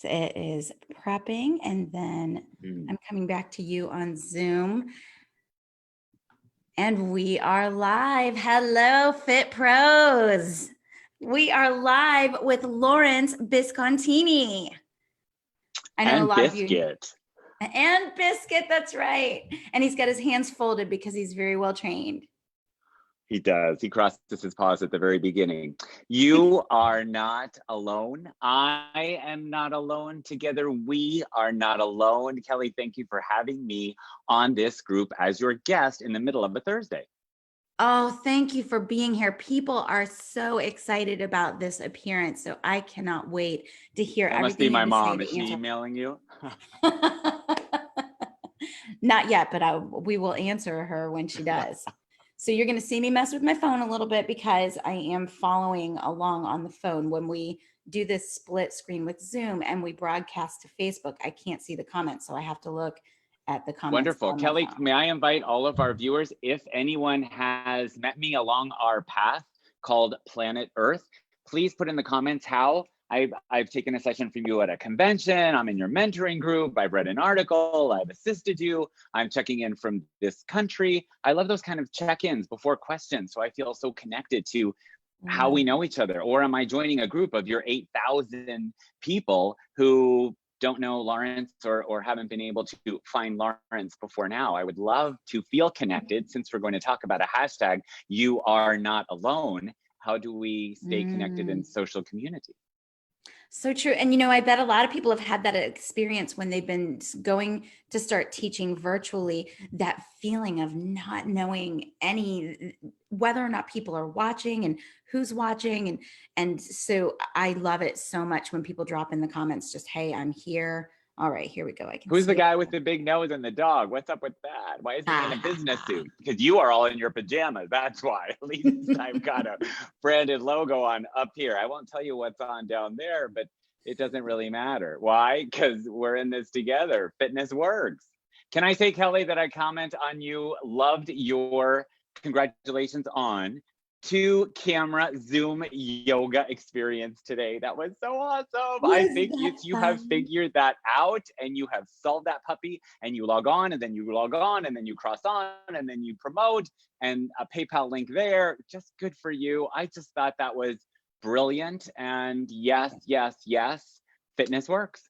It is prepping, and then I'm coming back to you on Zoom. And we are live. Hello, Fit Pros. We are live with Lawrence Biscontini. I know a lot of you. And Biscuit, that's right. And he's got his hands folded because he's very well trained. He does. He crosses his paws at the very beginning. You are not alone. I am not alone. Together, we are not alone. Kelly, thank you for having me on this group as your guest in the middle of a Thursday. Oh, thank you for being here. People are so excited about this appearance, so I cannot wait to hear everything. That must be my mom. Is she emailing you? Not yet, but we will answer her when she does. So you're going to see me mess with my phone a little bit because I am following along on the phone. When we do this split screen with Zoom and we broadcast to Facebook, I can't see the comments, so I have to look at the comments. Wonderful. Kelly, may I invite all of our viewers, if anyone has met me along our path called Planet Earth, please put in the comments how. I've taken a session from you at a convention. I'm in your mentoring group. I've read an article. I've assisted you. I'm checking in from this country. I love those kind of check-ins before questions. So I feel so connected to how we know each other. Or am I joining a group of your 8,000 people who don't know Lawrence or haven't been able to find Lawrence before now? I would love to feel connected. Since we're going to talk about a hashtag, you are not alone. How do we stay connected in social community? So true. And, I bet a lot of people have had that experience when they've been going to start teaching virtually, that feeling of not knowing whether or not people are watching and who's watching. And so I love it so much when people drop in the comments, just, hey, I'm here. All right, here we go. Who's the guy with the big nose and the dog? What's up with that? Why is he in a business suit? Because you are all in your pajamas. That's why. At least I've got a branded logo on up here. I won't tell you what's on down there, but it doesn't really matter. Why? Because we're in this together. FitnessWorks. Can I say, Kelly, that I comment on you? Loved your congratulations on 2-camera Zoom yoga experience today. That was so awesome. I think you have figured that out and you have solved that puppy, and you log on and then you log on and then you cross on and then you promote, and a PayPal link there. Just good for you. I just thought that was brilliant. And yes, FitnessWorks.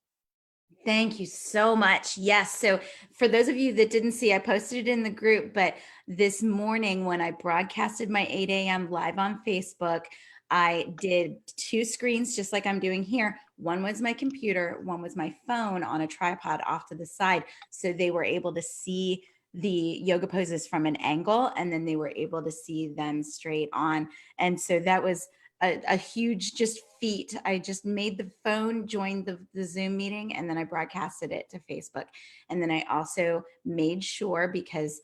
Thank you so much. Yes. So for those of you that didn't see, I posted it in the group, but this morning when I broadcasted my 8 a.m. live on Facebook, I did 2 screens just like I'm doing here. One was my computer, one was my phone on a tripod off to the side. So they were able to see the yoga poses from an angle, and then they were able to see them straight on. And so that was a huge just feat. I just made the phone join the Zoom meeting, and then I broadcasted it to Facebook. And then I also made sure, because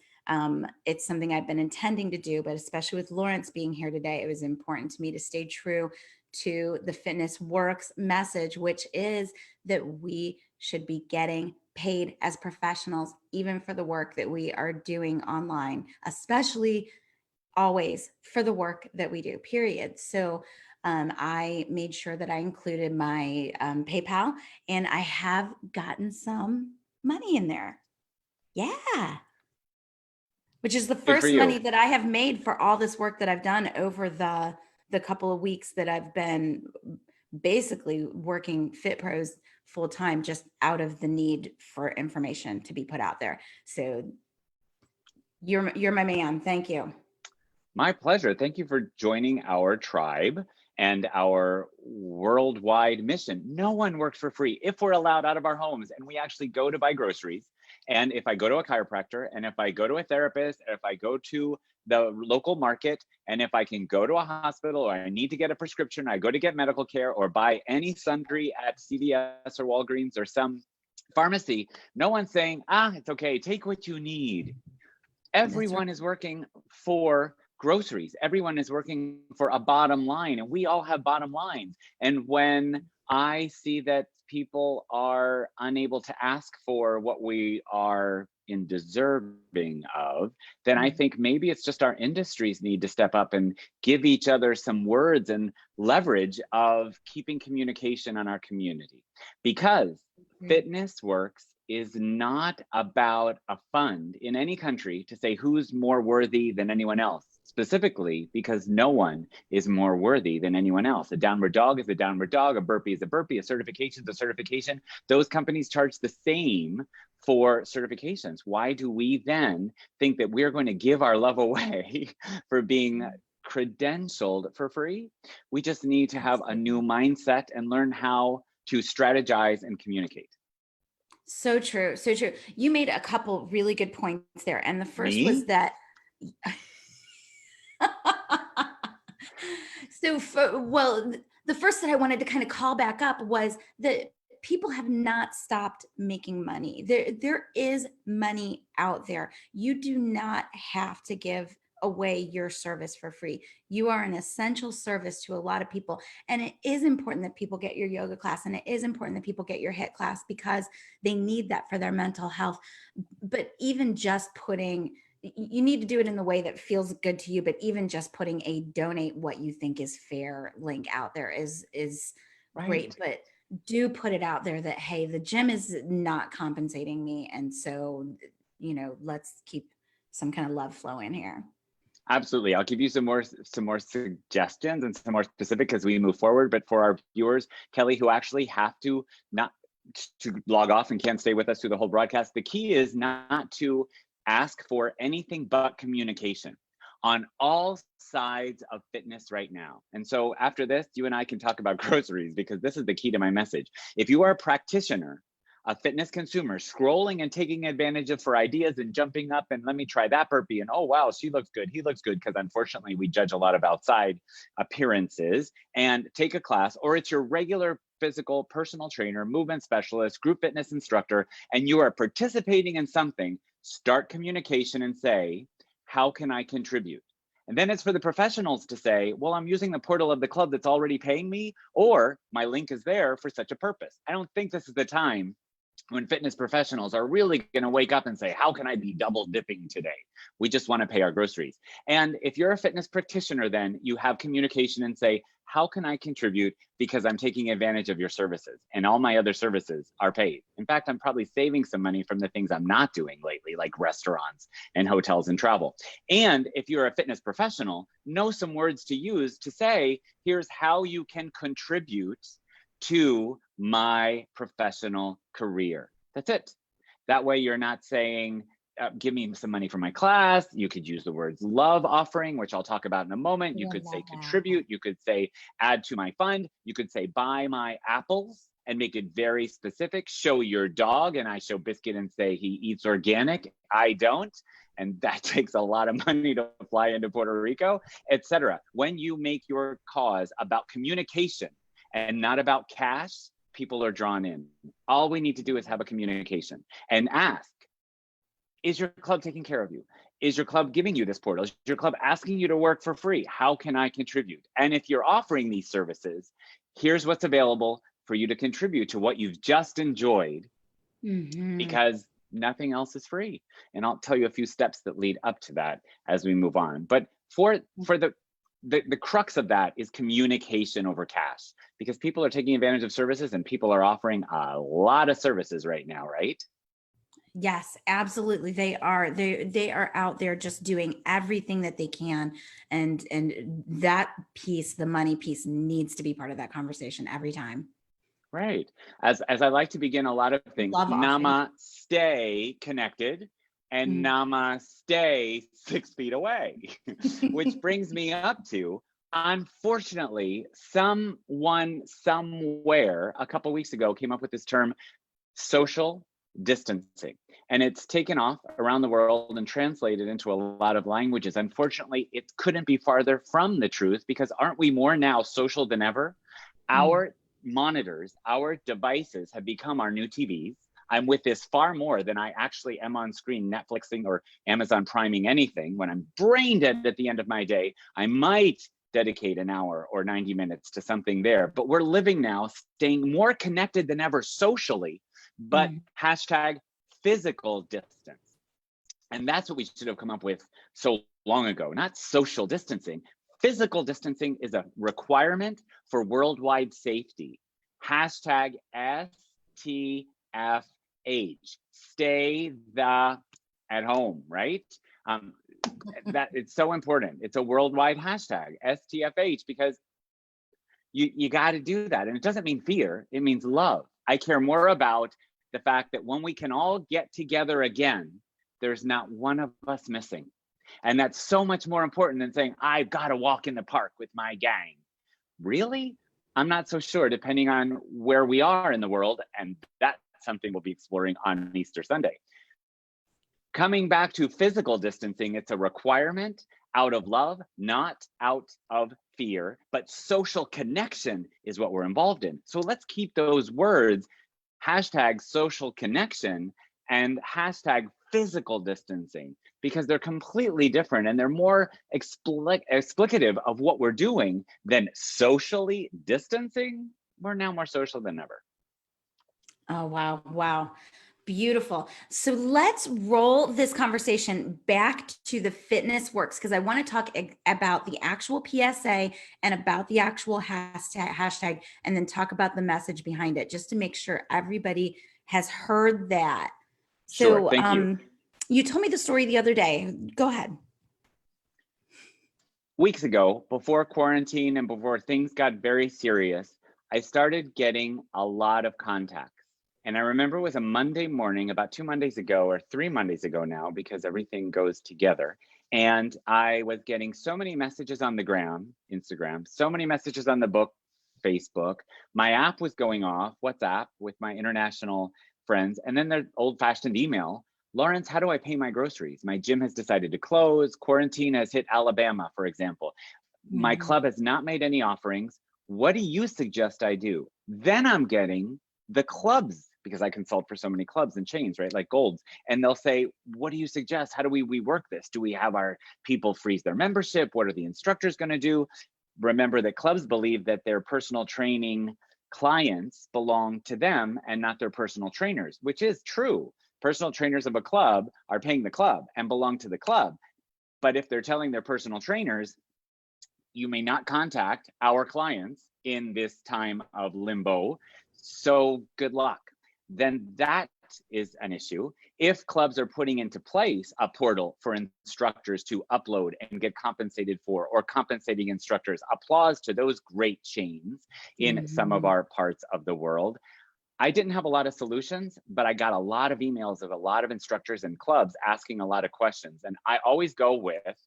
it's something I've been intending to do, but especially with Lawrence being here today, it was important to me to stay true to the FitnessWorks message, which is that we should be getting paid as professionals, even for the work that we are doing online, especially always for the work that we do, period. So I made sure that I included my PayPal, and I have gotten some money in there. Yeah. Which is the first money that I have made for all this work that I've done over the couple of weeks that I've been basically working Fit Pros full time, just out of the need for information to be put out there. So you're my man. Thank you. My pleasure. Thank you for joining our tribe and our worldwide mission. No one works for free if we're allowed out of our homes and we actually go to buy groceries. And if I go to a chiropractor, and if I go to a therapist, or if I go to the local market, and if I can go to a hospital, or I need to get a prescription, I go to get medical care or buy any sundry at CVS or Walgreens or some pharmacy, no one's saying, it's okay, take what you need. Everyone is working for groceries. Everyone is working for a bottom line, and we all have bottom lines. And when I see that people are unable to ask for what we are in deserving of, then I think maybe it's just our industries need to step up and give each other some words and leverage of keeping communication on our community. Because FitnessWorks is not about a fund in any country to say who's more worthy than anyone else, specifically because no one is more worthy than anyone else. A downward dog is a downward dog, a burpee is a burpee, a certification is a certification. Those companies charge the same for certifications. Why do we then think that we're going to give our love away for being credentialed for free? We just need to have a new mindset and learn how to strategize and communicate. So true. So true. You made a couple really good points there. And the first Me? was that well, the first that I wanted to kind of call back up was that people have not stopped making money. There is money out there. You do not have to give away your service for free. You are an essential service to a lot of people. And it is important that people get your yoga class, and it is important that people get your HIIT class because they need that for their mental health. But even just you need to do it in the way that feels good to you, but even just putting a donate what you think is fair link out there is Right. great. But do put it out there that, hey, the gym is not compensating me. And so, let's keep some kind of love flow in here. Absolutely. I'll give you some more suggestions and some more specific as we move forward. But for our viewers, Kelly, who actually have to not to log off and can't stay with us through the whole broadcast, the key is not to ask for anything but communication on all sides of fitness right now. And so after this, you and I can talk about groceries, because this is the key to my message. If you are a practitioner, a fitness consumer, scrolling and taking advantage of for ideas and jumping up and let me try that burpee and, oh, wow, she looks good, he looks good, because unfortunately we judge a lot of outside appearances, and take a class, or it's your regular physical personal trainer, movement specialist, group fitness instructor, and you are participating in something, start communication and say, how can I contribute? And then it's for the professionals to say, well, I'm using the portal of the club that's already paying me, or my link is there for such a purpose. I don't think this is the time when fitness professionals are really going to wake up and say, how can I be double dipping today? We just want to pay our groceries. And if you're a fitness practitioner, then you have communication and say, how can I contribute, because I'm taking advantage of your services and all my other services are paid. In fact, I'm probably saving some money from the things I'm not doing lately, like restaurants and hotels and travel. And if you're a fitness professional, know some words to use to say, here's how you can contribute to my professional career. That's it. That way you're not saying, give me some money for my class. You could use the words love offering, which I'll talk about in a moment. You could say contribute. You could say add to my fund. You could say buy my apples and make it very specific. Show your dog, and I show Biscuit and say he eats organic. I don't. And that takes a lot of money to fly into Puerto Rico, etc. When you make your cause about communication and not about cash, people are drawn in. All we need to do is have a communication and ask, is your club taking care of you? Is your club giving you this portal? Is your club asking you to work for free? How can I contribute? And if you're offering these services, here's what's available for you to contribute to what you've just enjoyed, because nothing else is free. And I'll tell you a few steps that lead up to that as we move on. But for the crux of that is communication over cash, because people are taking advantage of services and people are offering a lot of services right now, right? Yes, absolutely. They are. They are out there just doing everything that they can. And that piece, the money piece, needs to be part of that conversation every time. Right. As I like to begin a lot of things, namaste connected and namaste 6 feet away, which brings me up to, unfortunately, someone somewhere a couple weeks ago came up with this term, social distancing, and it's taken off around the world and translated into a lot of languages. Unfortunately, it couldn't be farther from the truth, because aren't we more now social than ever? Our monitors, our devices have become our new TVs. I'm with this far more than I actually am on screen Netflixing or Amazon priming anything. When I'm brain dead at the end of my day, I might dedicate an hour or 90 minutes to something there. But we're living now, staying more connected than ever socially, but hashtag physical distance. And that's what we should have come up with so long ago, not social distancing. Physical distancing is a requirement for worldwide safety. Hashtag STFH, stay the at home, right? That it's so important. It's a worldwide hashtag, STFH, because you got to do that. And it doesn't mean fear, it means love. I care more about the fact that when we can all get together again, there's not one of us missing. And that's so much more important than saying, I've got to walk in the park with my gang. Really? I'm not so sure, depending on where we are in the world. And that's something we'll be exploring on Easter Sunday. Coming back to physical distancing, it's a requirement out of love, not out of fear, but social connection is what we're involved in. So let's keep those words, hashtag social connection and hashtag physical distancing, because they're completely different and they're more explicative of what we're doing than socially distancing. We're now more social than ever. Oh, wow. Wow. Beautiful. So let's roll this conversation back to the FitnessWorks, because I want to talk about the actual PSA and about the actual hashtag, and then talk about the message behind it, just to make sure everybody has heard that. Sure, So thank you. You told me the story the other day. Go ahead. Weeks ago, before quarantine and before things got very serious, I started getting a lot of contacts. And I remember it was a Monday morning, about 2 Mondays ago or 3 Mondays ago now, because everything goes together. And I was getting so many messages on the gram, Instagram, so many messages on the book, Facebook. My app was going off, WhatsApp, with my international friends. And then there's old-fashioned email. Lawrence, how do I pay my groceries? My gym has decided to close. Quarantine has hit Alabama, for example. My club has not made any offerings. What do you suggest I do? Then I'm getting the clubs, because I consult for so many clubs and chains, right? Like Golds. And they'll say, what do you suggest? How do we work this? Do we have our people freeze their membership? What are the instructors going to do? Remember that clubs believe that their personal training clients belong to them and not their personal trainers, which is true. Personal trainers of a club are paying the club and belong to the club. But if they're telling their personal trainers, you may not contact our clients in this time of limbo, so good luck, then that is an issue. If clubs are putting into place a portal for instructors to upload and get compensated for, or compensating instructors, applause to those great chains in some of our parts of the world. I didn't have a lot of solutions, but I got a lot of emails of a lot of instructors and clubs asking a lot of questions. And I always go with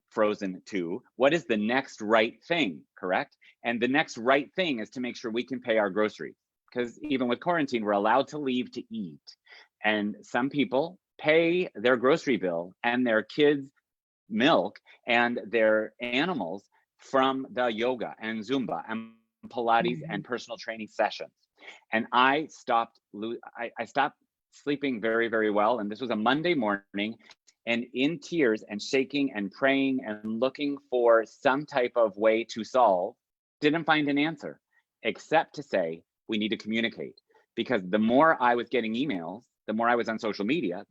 Frozen 2, what is the next right thing, correct? And the next right thing is to make sure we can pay our groceries. Because even with quarantine, we're allowed to leave to eat. And some people pay their grocery bill and their kids' milk and their animals from the yoga and Zumba and Pilates and personal training sessions. And I stopped sleeping very, very well. And this was a Monday morning, and in tears and shaking and praying and looking for some type of way to solve, didn't find an answer, except to say, we need to communicate. Because the more I was getting emails, the more I was on social media,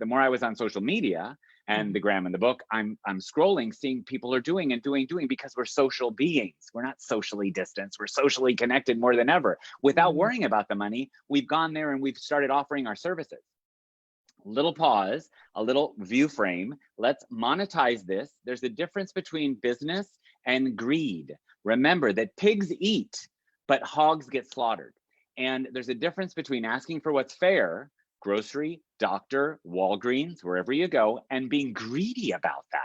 and the gram and the book, I'm scrolling, seeing people are doing and doing, because we're social beings. We're not socially distanced. We're socially connected more than ever. Without worrying about the money, we've gone there and we've started offering our services. Little pause, a little view frame. Let's monetize this. There's a difference between business and greed. Remember that pigs eat, but hogs get slaughtered. And there's a difference between asking for what's fair, grocery, doctor, Walgreens, wherever you go, and being greedy about that.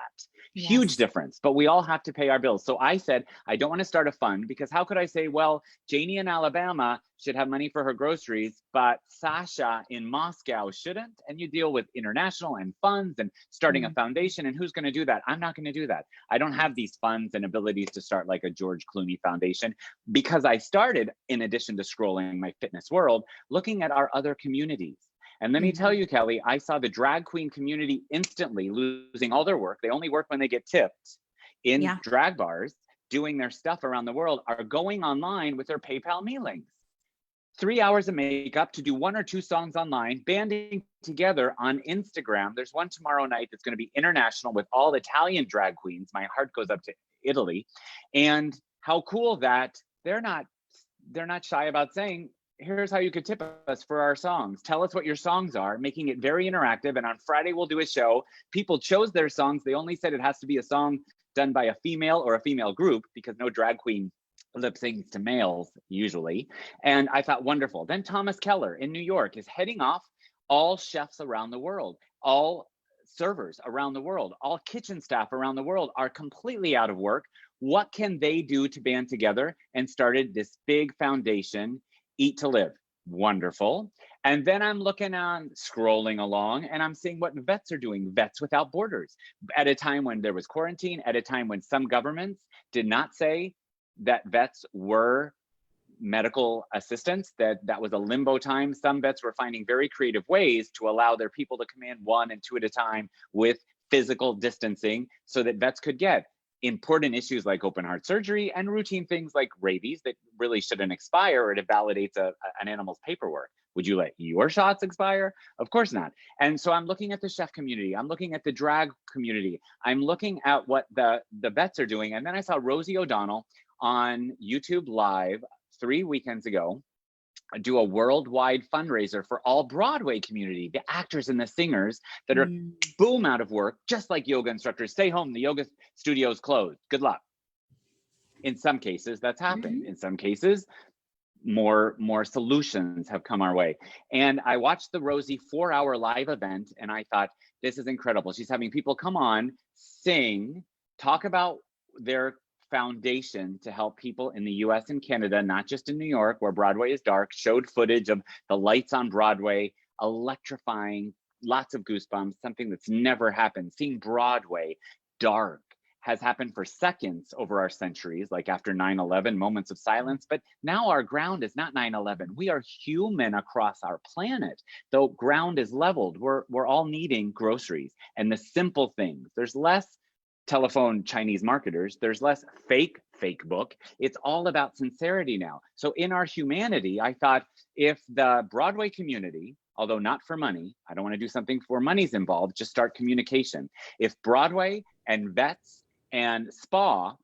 Yes. Huge difference, but we all have to pay our bills. So I said, I don't want to start a fund, because how could I say, well, Janie in Alabama should have money for her groceries, but Sasha in Moscow shouldn't? And you deal with international and funds and starting a foundation, and who's going to do that? I'm not going to do that. I don't have these funds and abilities to start like a George Clooney Foundation, because I started, in addition to scrolling my fitness world, looking at our other communities. And let me tell you, Kelly, I saw the drag queen community instantly losing all their work. They only work when they get tipped in drag bars, doing their stuff around the world are going online with their PayPal me links. 3 hours of makeup to do 1 or 2 songs online, banding together on Instagram. There's one tomorrow night that's going to be international with all Italian drag queens. My heart goes up to Italy. And how cool that they're not shy about saying, here's how you could tip us for our songs. Tell us what your songs are, making it very interactive. And on Friday, we'll do a show. People chose their songs. They only said it has to be a song done by a female or a female group, because no drag queen lip syncs to males usually. And I thought, wonderful. Then Thomas Keller in New York is heading off all chefs around the world, all servers around the world, all kitchen staff around the world are completely out of work. What can they do to band together? And started this big foundation, Eat to Live. Wonderful. And then I'm looking on, scrolling along, and I'm seeing what vets are doing, Vets Without Borders, at a time when there was quarantine, at a time when some governments did not say that vets were medical assistants, that was a limbo time. Some vets were finding very creative ways to allow their people to come in 1 and 2 at a time with physical distancing so that vets could get important issues like open heart surgery and routine things like rabies that really shouldn't expire, or it validates an animal's paperwork. Would you let your shots expire? Of course not. And so I'm looking at the chef community. I'm looking at the drag community. I'm looking at what the vets are doing. And then I saw Rosie O'Donnell on YouTube Live 3 weekends ago do a worldwide fundraiser for all Broadway community, the actors and the singers that are boom out of work, just like yoga instructors. Stay home, the yoga studio's closed. Good luck. In some cases, that's happened. In some cases, more solutions have come our way. And I watched the Rosie 4-hour live event, and I thought, this is incredible. She's having people come on, sing, talk about their foundation to help people in the US and Canada, not just in New York, where Broadway is dark, showed footage of the lights on Broadway, electrifying, lots of goosebumps, something that's never happened. Seeing Broadway dark has happened for seconds over our centuries, like after 9/11, moments of silence. But now our ground is not 9/11. We are human across our planet. Though ground is leveled, we're all needing groceries and the simple things. There's less telephone Chinese marketers, there's less fake book. It's all about sincerity now. So in our humanity, I thought, if the Broadway community, although not for money, I don't want to do something where money's involved, just start communication. If Broadway and vets and spa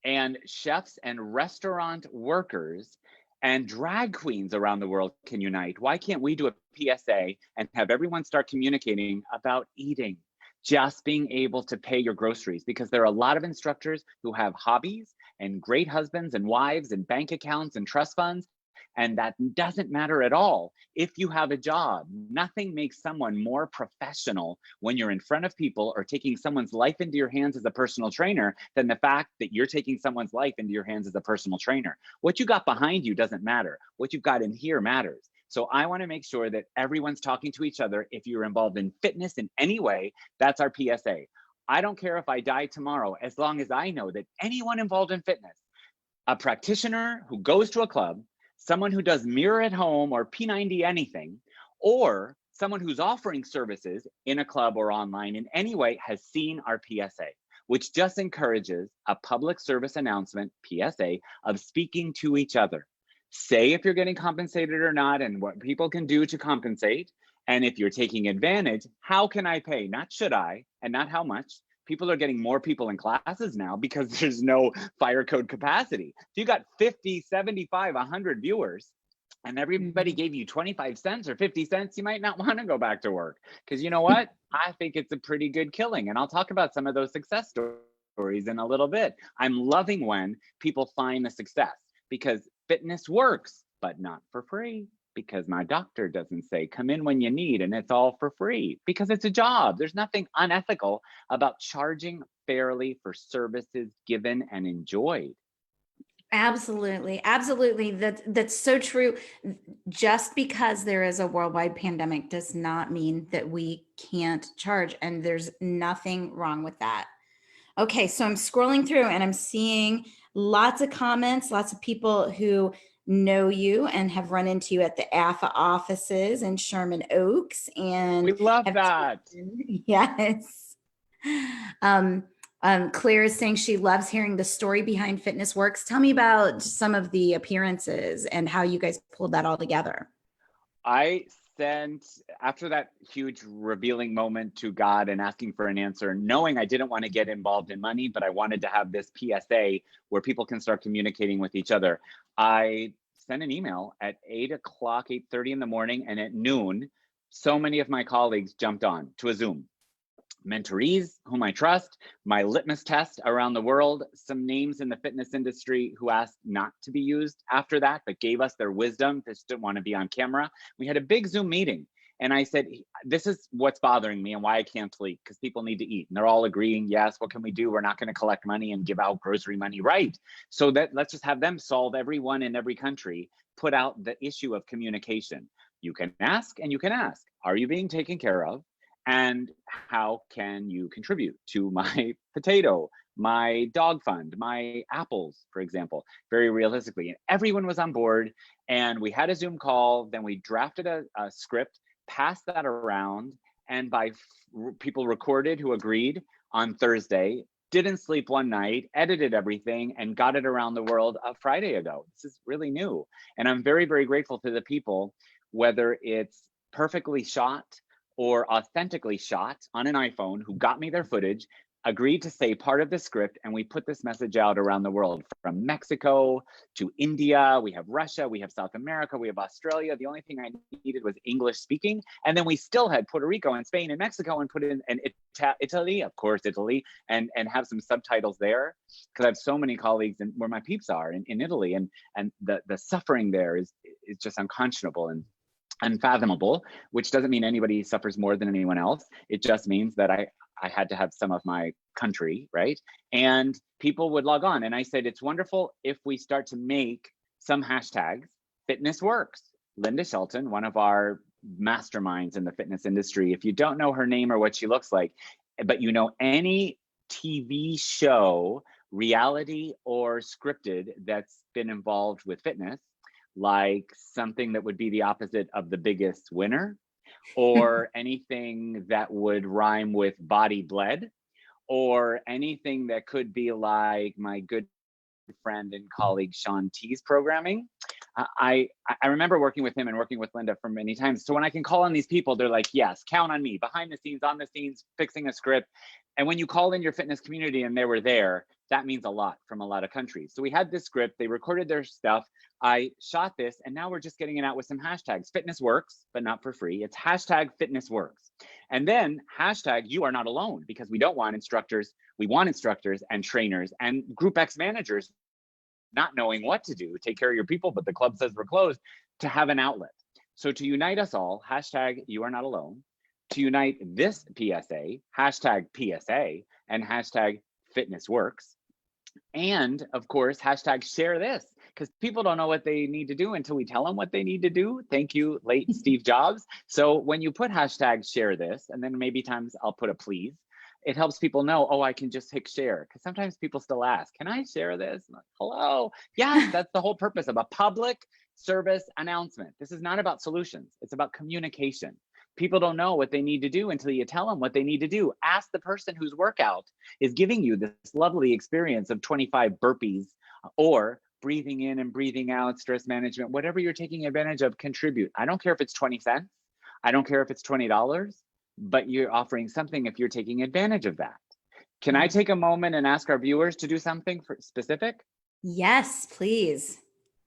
and chefs and restaurant workers and drag queens around the world can unite, why can't we do a PSA and have everyone start communicating about eating? Just being able to pay your groceries, because there are a lot of instructors who have hobbies and great husbands and wives and bank accounts and trust funds, and that doesn't matter at all if you have a job. Nothing makes someone more professional when you're in front of people or taking someone's life into your hands as a personal trainer than the fact that you're taking someone's life into your hands as a personal trainer. What you got behind you doesn't matter. What you've got in here matters. So I want to make sure that everyone's talking to each other. If you're involved in fitness in any way, that's our PSA. I don't care if I die tomorrow, as long as I know that anyone involved in fitness, a practitioner who goes to a club, someone who does mirror at home or P90 anything, or someone who's offering services in a club or online in any way, has seen our PSA, which just encourages a public service announcement, PSA, of speaking to each other. Say if you're getting compensated or not, and what people can do to compensate. And if you're taking advantage, how can I pay? Not should I, and not how much. People are getting more people in classes now because there's no fire code capacity. If you got 50, 75, 100 viewers, and everybody gave you 25 cents or 50 cents, you might not want to go back to work. Because you know what? I think it's a pretty good killing. And I'll talk about some of those success stories in a little bit. I'm loving when people find the success, because fitness works, but not for free, because my doctor doesn't say come in when you need and it's all for free, because it's a job. There's nothing unethical about charging fairly for services given and enjoyed. Absolutely. Absolutely. That's so true. Just because there is a worldwide pandemic does not mean that we can't charge, and there's nothing wrong with that. Okay, so I'm scrolling through and I'm seeing lots of comments, lots of people who know you and have run into you at the AFA offices in Sherman Oaks. And we love that. Yes. Claire is saying she loves hearing the story behind FitnessWorks. Tell me about some of the appearances and how you guys pulled that all together. I sent, after that huge revealing moment to God and asking for an answer, knowing I didn't want to get involved in money, but I wanted to have this PSA where people can start communicating with each other. I sent an email at 8 o'clock, 8:30 in the morning, and at noon, so many of my colleagues jumped on to a Zoom. Mentorees whom I trust, my litmus test around the world, some names in the fitness industry who asked not to be used after that, but gave us their wisdom, just didn't want to be on camera. We had a big Zoom meeting. And I said, this is what's bothering me and why I can't sleep, because people need to eat. And they're all agreeing, yes, what can we do? We're not going to collect money and give out grocery money, right? So that let's just have them solve, everyone in every country, put out the issue of communication. You can ask and you can ask, are you being taken care of? And how can you contribute to my potato, my dog fund, my apples, for example, very realistically. And everyone was on board, and we had a Zoom call. Then we drafted a script, passed that around, and people recorded who agreed on Thursday, didn't sleep one night, edited everything, and got it around the world a Friday ago. This is really new. And I'm very, very grateful to the people, whether it's perfectly shot or authentically shot on an iPhone, who got me their footage, agreed to say part of the script, and we put this message out around the world, from Mexico to India. We have Russia, we have South America, we have Australia. The only thing I needed was English speaking. And then we still had Puerto Rico and Spain and Mexico, and put in and Italy, of course, Italy, and have some subtitles there. Because I have so many colleagues where my peeps are in Italy, and the suffering there is just unconscionable and unfathomable, which doesn't mean anybody suffers more than anyone else. It just means that I had to have some of my country, right? And people would log on. And I said, it's wonderful if we start to make some hashtags. FitnessWorks. Linda Shelton, one of our masterminds in the fitness industry. If you don't know her name or what she looks like, but you know any TV show, reality or scripted, that's been involved with fitness, like something that would be the opposite of The Biggest Winner, or anything that would rhyme with Body Bled, or anything that could be like my good friend and colleague Sean T's programming. I remember working with him and working with Linda for many times. So when I can call on these people, they're like, yes, count on me, behind the scenes, on the scenes, fixing a script. And when you call in your fitness community and they were there, that means a lot from a lot of countries. So we had this script, they recorded their stuff. I shot this, and now we're just getting it out with some hashtags. FitnessWorks, but not for free. It's hashtag FitnessWorks. And then hashtag you are not alone, because we don't want instructors. We want instructors and trainers and Group X managers not knowing what to do, take care of your people, but the club says we're closed, to have an outlet. So to unite us all, hashtag you are not alone. To unite this PSA, hashtag PSA, and hashtag FitnessWorks. And of course, hashtag share this, because people don't know what they need to do until we tell them what they need to do. Thank you, late Steve Jobs. So when you put hashtag share this, and then maybe times I'll put a please, it helps people know, oh, I can just hit share. Because sometimes people still ask, can I share this? Like, hello. Yes, that's the whole purpose of a public service announcement. This is not about solutions. It's about communication. People don't know what they need to do until you tell them what they need to do. Ask the person whose workout is giving you this lovely experience of 25 burpees, or breathing in and breathing out, stress management, whatever you're taking advantage of, contribute. I don't care if it's 20 cents. I don't care if it's $20, but you're offering something if you're taking advantage of that. Can I take a moment and ask our viewers to do something specific? Yes, please.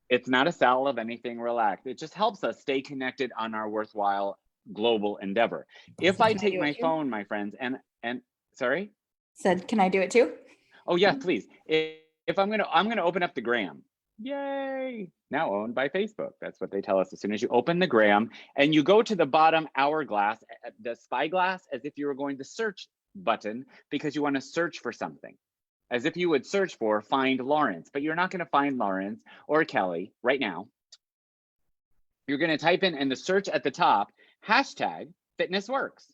It's not a sell of anything, relax. It just helps us stay connected on our worthwhile global endeavor. If I take my phone, my friends, and sorry? Said, can I do it too? Oh yeah, please. If I'm gonna open up the gram. Yay! Now owned by Facebook. That's what they tell us as soon as you open the gram, and you go to the bottom hourglass, the spyglass, as if you were going to search button, because you want to search for something. As if you would search for find Lawrence, but you're not going to find Lawrence or Kelly right now. You're going to type in the search at the top, hashtag FitnessWorks.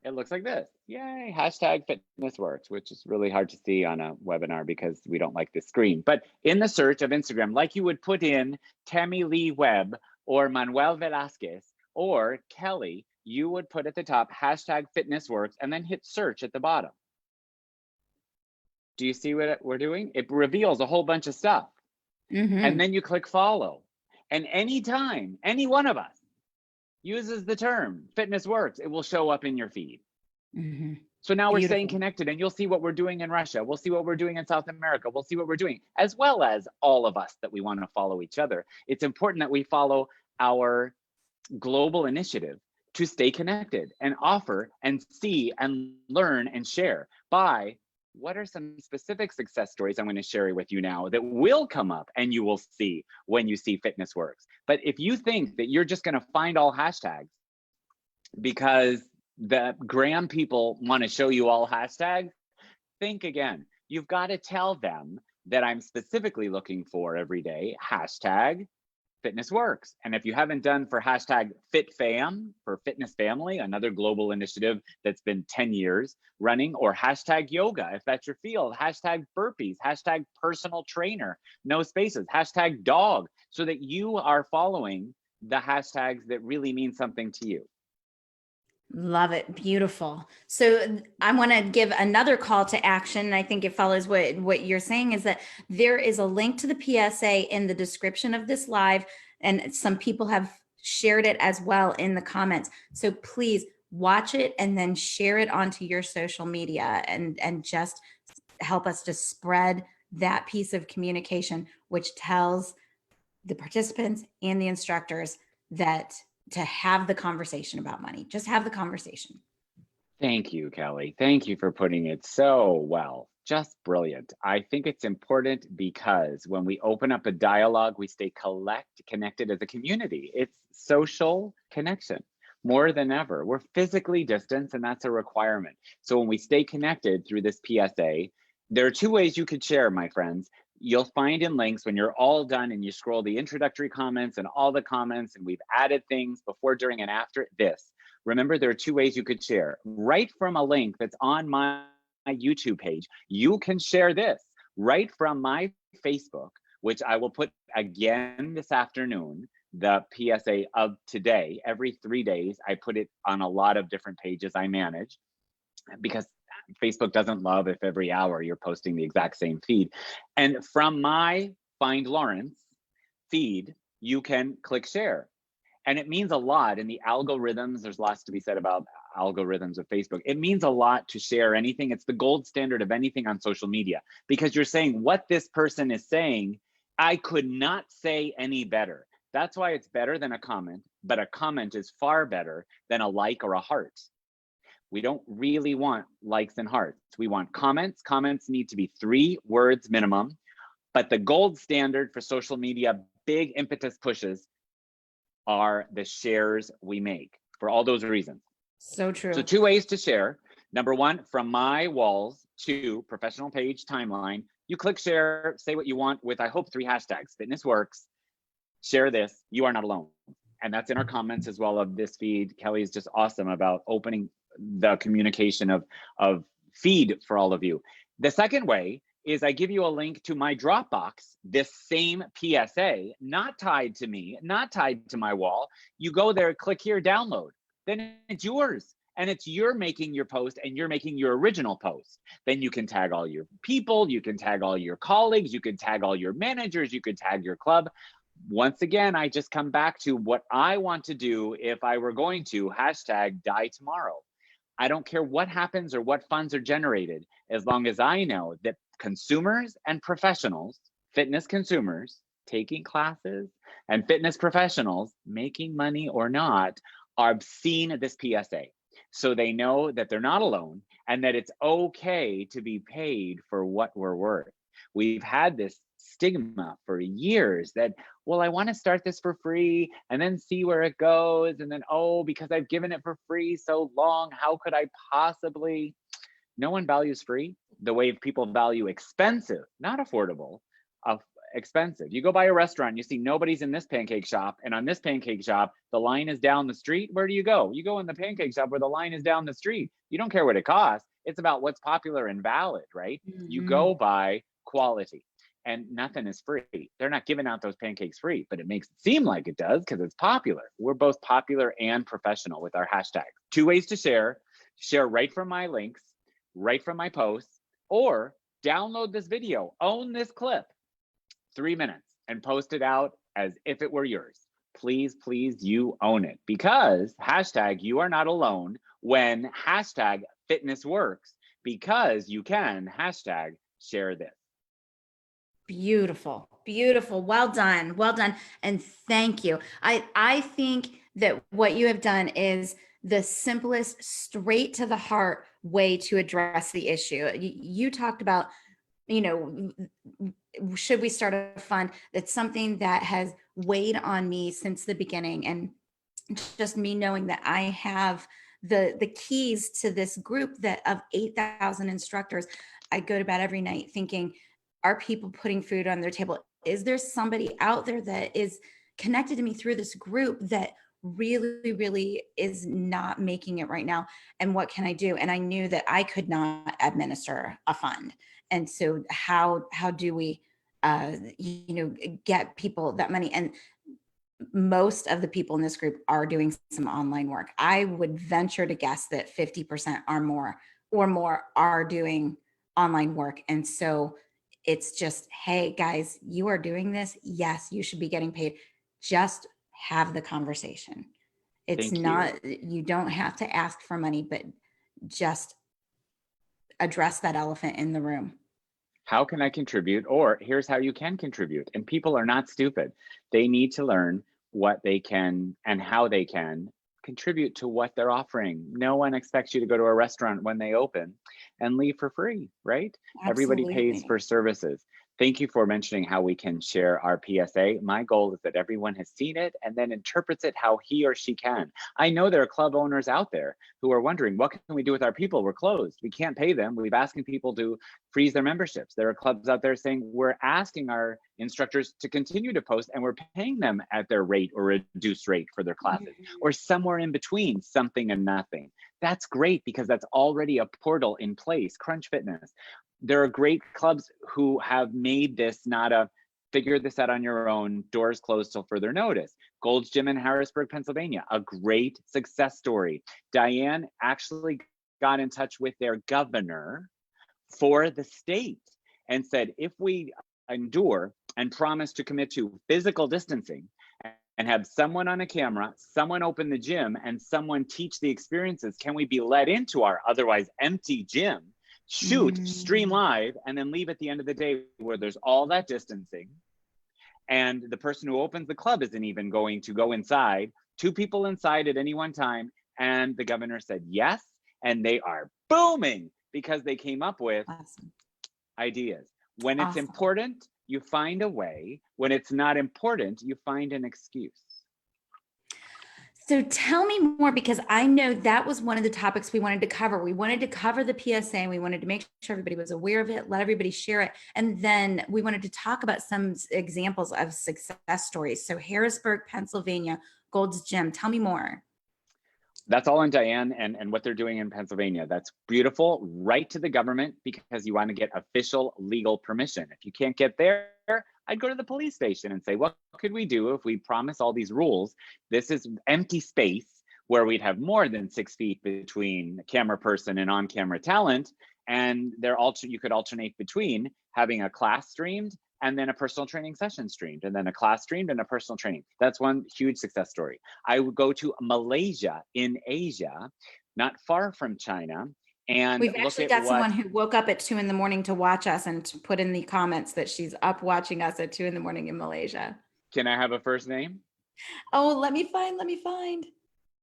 It looks like this. Yay, hashtag FitnessWorks, which is really hard to see on a webinar because we don't like this screen. But in the search of Instagram, like you would put in Tammy Lee Webb or Manuel Velasquez or Kelly, you would put at the top hashtag FitnessWorks and then hit search at the bottom. Do you see what we're doing? It reveals a whole bunch of stuff. And then you click follow. And anytime any one of us uses the term FitnessWorks, it will show up in your feed. So now we're staying connected, and you'll see what we're doing in Russia. We'll see what we're doing in South America. We'll see what we're doing, as well as all of us that we want to follow each other. It's important that we follow our global initiative to stay connected and offer and see and learn and share by what are some specific success stories I'm going to share with you now that will come up and you will see when you see FitnessWorks. But if you think that you're just going to find all hashtags because the gram people want to show you all hashtags, think again. You've got to tell them that I'm specifically looking for every day hashtag FitnessWorks. And if you haven't done for hashtag FitFam, for Fitness Family, another global initiative that's been 10 years running, or hashtag yoga, if that's your field, hashtag burpees, hashtag personal trainer, no spaces, hashtag dog, so that you are following the hashtags that really mean something to you. Love it. Beautiful. So I want to give another call to action. And I think it follows what you're saying, is that there is a link to the PSA in the description of this live. And some people have shared it as well in the comments. So please watch it and then share it onto your social media and just help us to spread that piece of communication, which tells the participants and the instructors that to have the conversation about money. Just have the conversation. Thank you, Kelly. Thank you for putting it so well. Just brilliant. I think it's important because when we open up a dialogue, we stay connected as a community. It's social connection more than ever. We're physically distanced, and that's a requirement. So when we stay connected through this PSA, there are two ways you could share, my friends. You'll find in links when you're all done and you scroll the introductory comments and all the comments, and we've added things before, during, and after this. Remember, there are two ways you could share. Right from a link that's on my YouTube page, you can share this right from my Facebook, which I will put again this afternoon, the PSA of today. Every 3 days, I put it on a lot of different pages I manage, because Facebook doesn't love if every hour you're posting the exact same feed. And from my Find Lawrence feed, you can click share. And it means a lot in the algorithms. There's lots to be said about algorithms of Facebook. It means a lot to share anything. It's the gold standard of anything on social media, because you're saying what this person is saying, I could not say any better. That's why it's better than a comment, but a comment is far better than a like or a heart. We don't really want likes and hearts. We want comments. Comments need to be 3 words minimum, but the gold standard for social media, big impetus pushes, are the shares we make for all those reasons. So true. So 2 ways to share. Number 1, from my walls to professional page timeline, you click share, say what you want with, I hope, 3 hashtags, FitnessWorks, share this, you are not alone. And that's in our comments as well of this feed. Kelly is just awesome about opening the communication of feed for all of you. The second way is I give you a link to my Dropbox, this same PSA, not tied to me, not tied to my wall. You go there, click here, download. Then it's yours. And it's you're making your post, and you're making your original post. Then you can tag all your people, you can tag all your colleagues, you can tag all your managers, you could tag your club. Once again, I just come back to what I want to do if I were going to hashtag die tomorrow. I don't care what happens or what funds are generated, as long as I know that consumers and professionals, fitness consumers taking classes and fitness professionals making money or not, are seeing this PSA. So they know that they're not alone and that it's okay to be paid for what we're worth. We've had this stigma for years that, well, I want to start this for free and then see where it goes. And then, oh, because I've given it for free so long, how could I possibly? No one values free the way people value expensive, not affordable, expensive. You go by a restaurant, you see nobody's in this pancake shop, and on this pancake shop, the line is down the street. Where do you go? You go in the pancake shop where the line is down the street. You don't care what it costs. It's about what's popular and valid, right? You go by quality. And nothing is free. They're not giving out those pancakes free, but it makes it seem like it does because it's popular. We're both popular and professional with our hashtags. 2 ways to share right from my links, right from my posts, or download this video, own this clip, 3 minutes, and post it out as if it were yours. Please, please, you own it, because hashtag you are not alone when hashtag FitnessWorks, because you can hashtag share this. Beautiful, beautiful. Well done. Well done. And thank you. I think that what you have done is the simplest, straight to the heart way to address the issue. You talked about, you know, should we start a fund? That's something that has weighed on me since the beginning. And just me knowing that I have the keys to this group that of 8,000 instructors, I go to bed every night thinking, are people putting food on their table? Is there somebody out there that is connected to me through this group that really, really is not making it right now? And what can I do? And I knew that I could not administer a fund. And so how do we, get people that money? And most of the people in this group are doing some online work. I would venture to guess that 50% or more are doing online work. And so it's just, hey guys, you are doing this. Yes, you should be getting paid. Just have the conversation. It's not, you don't have to ask for money, but just address that elephant in the room. How can I contribute? Or here's how you can contribute. And people are not stupid. They need to learn what they can and how they can contribute to what they're offering. No one expects you to go to a restaurant when they open and leave for free, right? Absolutely. Everybody pays for services. Thank you for mentioning how we can share our PSA. My goal is that everyone has seen it and then interprets it how he or she can. I know there are club owners out there who are wondering, what can we do with our people? We're closed. We can't pay them. We've asking people to freeze their memberships. There are clubs out there saying, we're asking our instructors to continue to post and we're paying them at their rate or reduced rate for their classes, or somewhere in between, something and nothing. That's great, because that's already a portal in place. Crunch Fitness. There are great clubs who have made this not a figure this out on your own, doors closed till further notice. Gold's Gym in Harrisburg, Pennsylvania, a great success story. Diane actually got in touch with their governor for the state and said, if we endure and promise to commit to physical distancing and have someone on a camera, someone open the gym, and someone teach the experiences, can we be let into our otherwise empty gym, shoot, stream live, and then leave at the end of the day where there's all that distancing, and the person who opens the club isn't even going to go inside, 2 people inside at any one time. And the governor said yes, and they are booming because they came up with ideas. When it's important, you find a way. When it's not important, you find an excuse. So tell me more, because I know that was one of the topics we wanted to cover. We wanted to cover the PSA and we wanted to make sure everybody was aware of it, let everybody share it. And then we wanted to talk about some examples of success stories. So Harrisburg, Pennsylvania, Gold's Gym, tell me more. That's all on Diane and what they're doing in Pennsylvania. That's beautiful. Write to the government because you want to get official legal permission. If you can't get there, I'd go to the police station and say, what could we do if we promise all these rules? This is empty space where we'd have more than 6 feet between the camera person and on-camera talent. And you could alternate between having a class streamed and then a personal training session streamed, and then a class streamed and a personal training. That's one huge success story. I would go to Malaysia in Asia, not far from China, and we've actually got someone who woke up at 2 a.m. to watch us and to put in the comments that she's up watching us at 2 a.m. in Malaysia. Can I have a first name? Oh, let me find.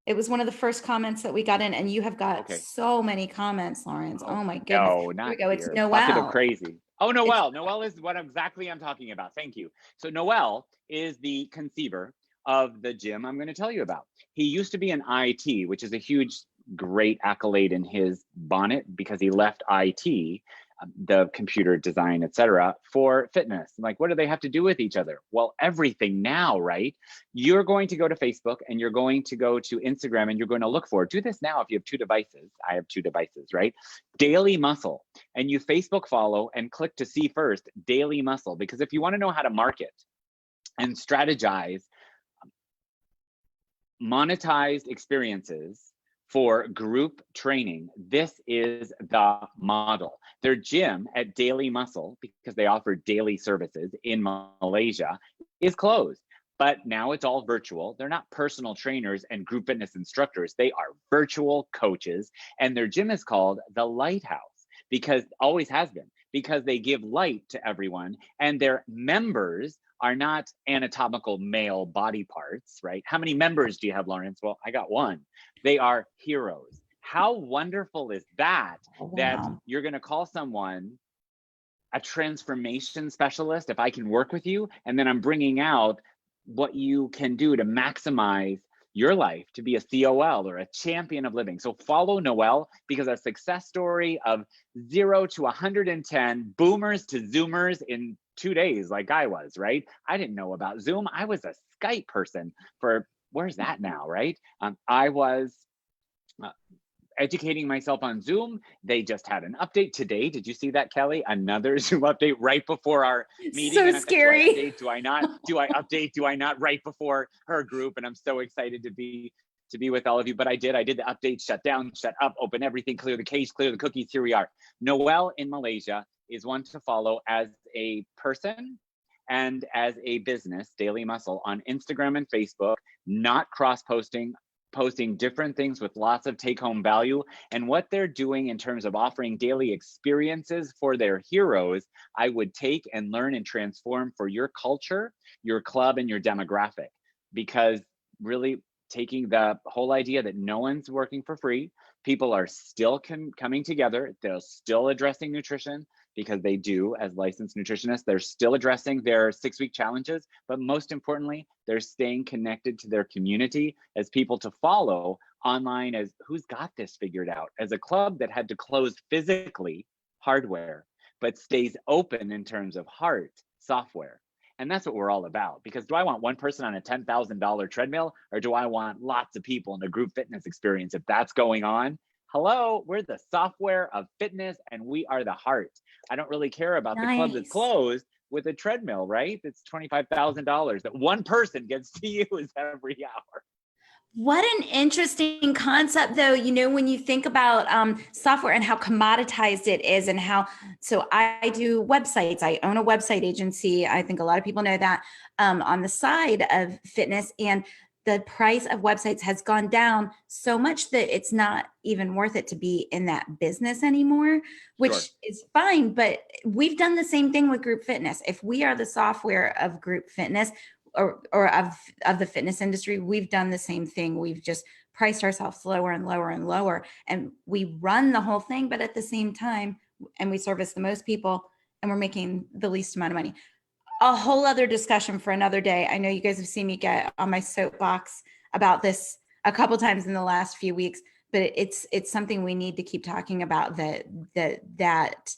It was one of the first comments that we got in, and you have got so many comments, Lawrence. Oh my goodness. No, not here. It's Noel. Bucket of crazy. Oh, Noel. Noel is what exactly I'm talking about. Thank you. So Noel is the conceiver of the gym I'm going to tell you about. He used to be an IT, which is a huge, great accolade in his bonnet, because he left IT, the computer design, etc., for fitness. Like, what do they have to do with each other? Well, everything now, right? You're going to go to Facebook and you're going to go to Instagram and you're going to look for, do this now if you have 2 devices. I have 2 devices, right? Daily Muscle. And you Facebook follow and click to see first Daily Muscle, because if you want to know how to market and strategize monetized experiences for group training, this is the model. Their gym at Daily Muscle, because they offer daily services in Malaysia, is closed. But now it's all virtual. They're not personal trainers and group fitness instructors. They are virtual coaches. And their gym is called the Lighthouse, because always has been, because they give light to everyone. And their members are not anatomical male body parts, right? How many members do you have, Lawrence? Well, I got one. They are heroes. How wonderful is that, that Wow. you're going to call someone a transformation specialist if I can work with you, and then I'm bringing out what you can do to maximize your life to be a COL or a champion of living. So follow Noelle, because a success story of 0 to 110 boomers to zoomers in 2 days, like I was, right? I didn't know about Zoom. I was a Skype person for, where's that now, right? I was educating myself on Zoom. They just had an update today. Did you see that, Kelly? Another Zoom update right before our meeting. So And scary. do I update? Do I not? Do I update? Do I not? Right before her group. And I'm so excited to be with all of you. But I did the update, shut down, shut up, open everything, clear the cache, clear the cookies. Here we are. Noelle in Malaysia is one to follow as a person and as a business, Daily Muscle, on Instagram and Facebook, not cross-posting, posting different things with lots of take-home value. And what they're doing in terms of offering daily experiences for their heroes, I would take and learn and transform for your culture, your club, and your demographic. Because really taking the whole idea that no one's working for free, people are still coming together, they're still addressing nutrition, because they do, as licensed nutritionists, they're still addressing their 6-week challenges, but most importantly, they're staying connected to their community as people to follow online, as who's got this figured out, as a club that had to close physically, hardware, but stays open in terms of heart, software. And that's what we're all about. Because do I want one person on a $10,000 treadmill, or do I want lots of people in a group fitness experience? If that's going on, hello, we're the software of fitness, and we are the heart. I don't really care about the club that's Nice. closed with a treadmill, right? It's $25,000 that one person gets to use every hour. What an interesting concept, though, when you think about software and how commoditized it is, and how, so I do websites. I own a website agency. I think a lot of people know that, on the side of fitness, and the price of websites has gone down so much that it's not even worth it to be in that business anymore, which Sure. is fine. But we've done the same thing with group fitness. If we are the software of group fitness, or of the fitness industry, we've done the same thing. We've just priced ourselves lower and lower and lower, and we run the whole thing, but at the same time, and we service the most people, and we're making the least amount of money. A whole other discussion for another day. I know you guys have seen me get on my soapbox about this a couple times in the last few weeks, but it's something we need to keep talking about, that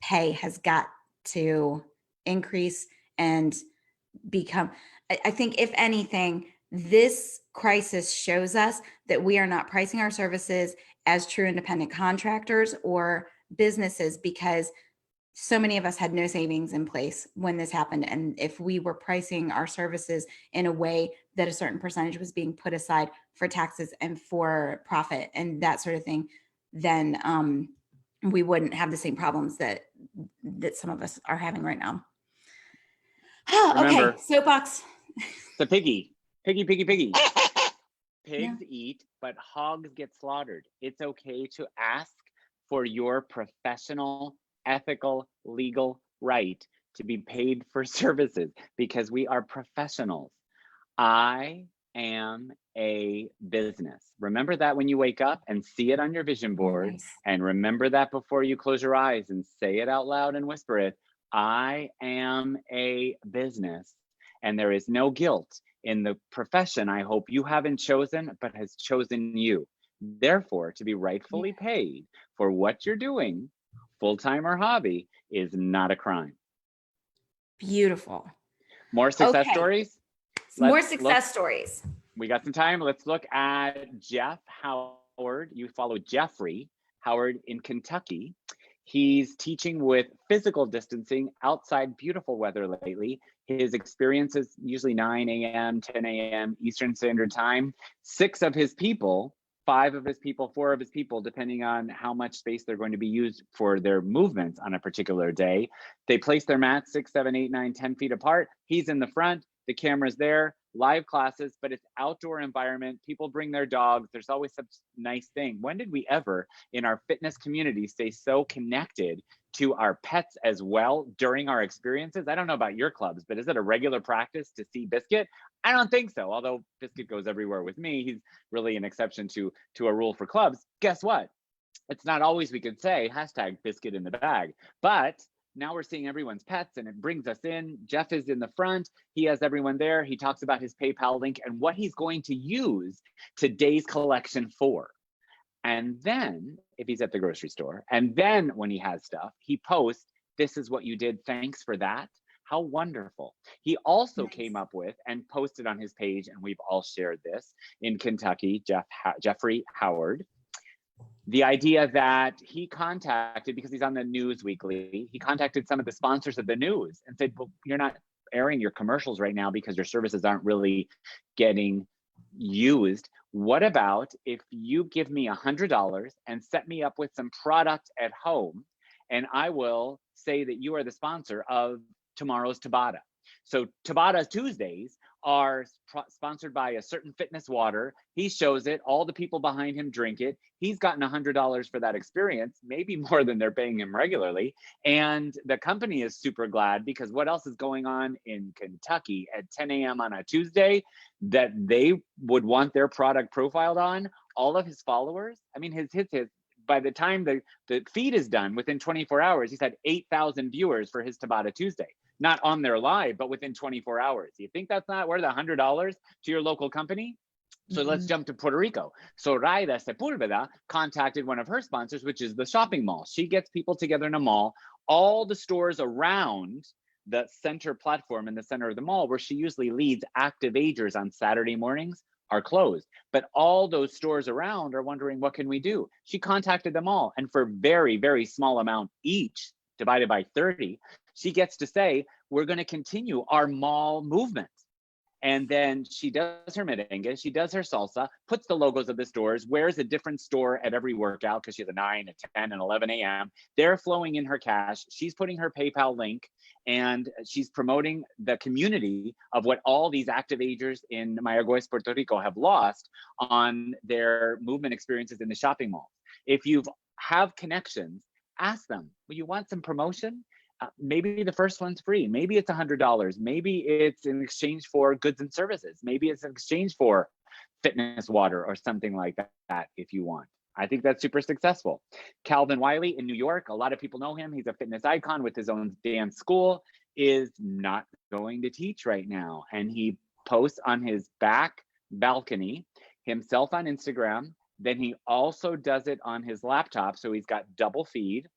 pay has got to increase and become, I think, if anything, this crisis shows us that we are not pricing our services as true independent contractors or businesses, because so many of us had no savings in place when this happened. And if we were pricing our services in a way that a certain percentage was being put aside for taxes and for profit and that sort of thing, then we wouldn't have the same problems that some of us are having right now. Remember, Okay, soapbox. the piggy. Pigs Yeah. eat, but hogs get slaughtered. It's okay to ask for your professional, ethical, legal right to be paid for services, because we are professionals. I am a business. Remember that when you wake up, and see it on your vision board. Nice. And remember that before you close your eyes, and say it out loud and whisper it. I am a business, and there is no guilt in the profession I hope you haven't chosen, but has chosen you. Therefore, to be rightfully paid for what you're doing, full-time or hobby, is not a crime. Beautiful. More success Okay. stories? More success stories. We got some time. Let's look at Jeff Howard. You follow Jeffrey Howard in Kentucky. He's teaching with physical distancing outside beautiful weather lately. His experience is usually 9 a.m., 10 a.m. Eastern Standard Time. 6 of his people 5 of his people, 4 of his people, depending on how much space they're going to be used for their movements on a particular day. They place their mats 6, 7, 8, 9, 10 feet apart. He's in the front, the camera's there, live classes, but it's outdoor environment. People bring their dogs. There's always such nice thing. When did we ever in our fitness community stay so connected to our pets as well during our experiences? I don't know about your clubs, but is it a regular practice to see Biscuit? I don't think so. Although Biscuit goes everywhere with me, he's really an exception to a rule for clubs. Guess what? It's not always we could say hashtag Biscuit in the bag, but now we're seeing everyone's pets and it brings us in. Jeff is in the front. He has everyone there. He talks about his PayPal link and what he's going to use today's collection for. And then if he's at the grocery store, and then when he has stuff, he posts, this is what you did. Thanks for that. How wonderful. He also came up with and posted on his page, and we've all shared this in Kentucky, Jeffrey Howard, the idea that he contacted, because he's on the news weekly, he contacted some of the sponsors of the news and said, well, you're not airing your commercials right now because your services aren't really getting used. What about if you give me $100 and set me up with some product at home, and I will say that you are the sponsor of tomorrow's Tabata. So Tabata Tuesdays are sponsored by a certain fitness water. He shows it, all the people behind him drink it. He's gotten $100 for that experience, maybe more than they're paying him regularly. And the company is super glad, because what else is going on in Kentucky at 10 a.m. on a Tuesday that they would want their product profiled on? All of his followers, I mean, his by the time the feed is done, within 24 hours, he's had 8,000 viewers for his Tabata Tuesday. Not on their live, but within 24 hours. You think that's not worth $100 to your local company? So let's jump to Puerto Rico. So Raida Sepulveda contacted one of her sponsors, which is the shopping mall. She gets people together in a mall. All the stores around the center platform in the center of the mall, where she usually leads active agers on Saturday mornings, are closed. But all those stores around are wondering, what can we do? She contacted them all. And for very, very small amount each, divided by 30, she gets to say, we're going to continue our mall movement. And then she does her merengue, she does her salsa, puts the logos of the stores, wears a different store at every workout, because she has a 9, a 10, and 11 a.m. They're flowing in her cash. She's putting her PayPal link, and she's promoting the community of what all these active agers in Mayagüez, Puerto Rico have lost on their movement experiences in the shopping mall. If you have connections, ask them, will you want some promotion? Maybe the first one's free. Maybe it's $100. Maybe it's in exchange for goods and services. Maybe it's in exchange for fitness water or something like that if you want. I think that's super successful. Calvin Wiley in New York, a lot of people know him. He's a fitness icon with his own dance school, is not going to teach right now. And he posts on his back balcony himself on Instagram. Then he also does it on his laptop. So he's got double feed.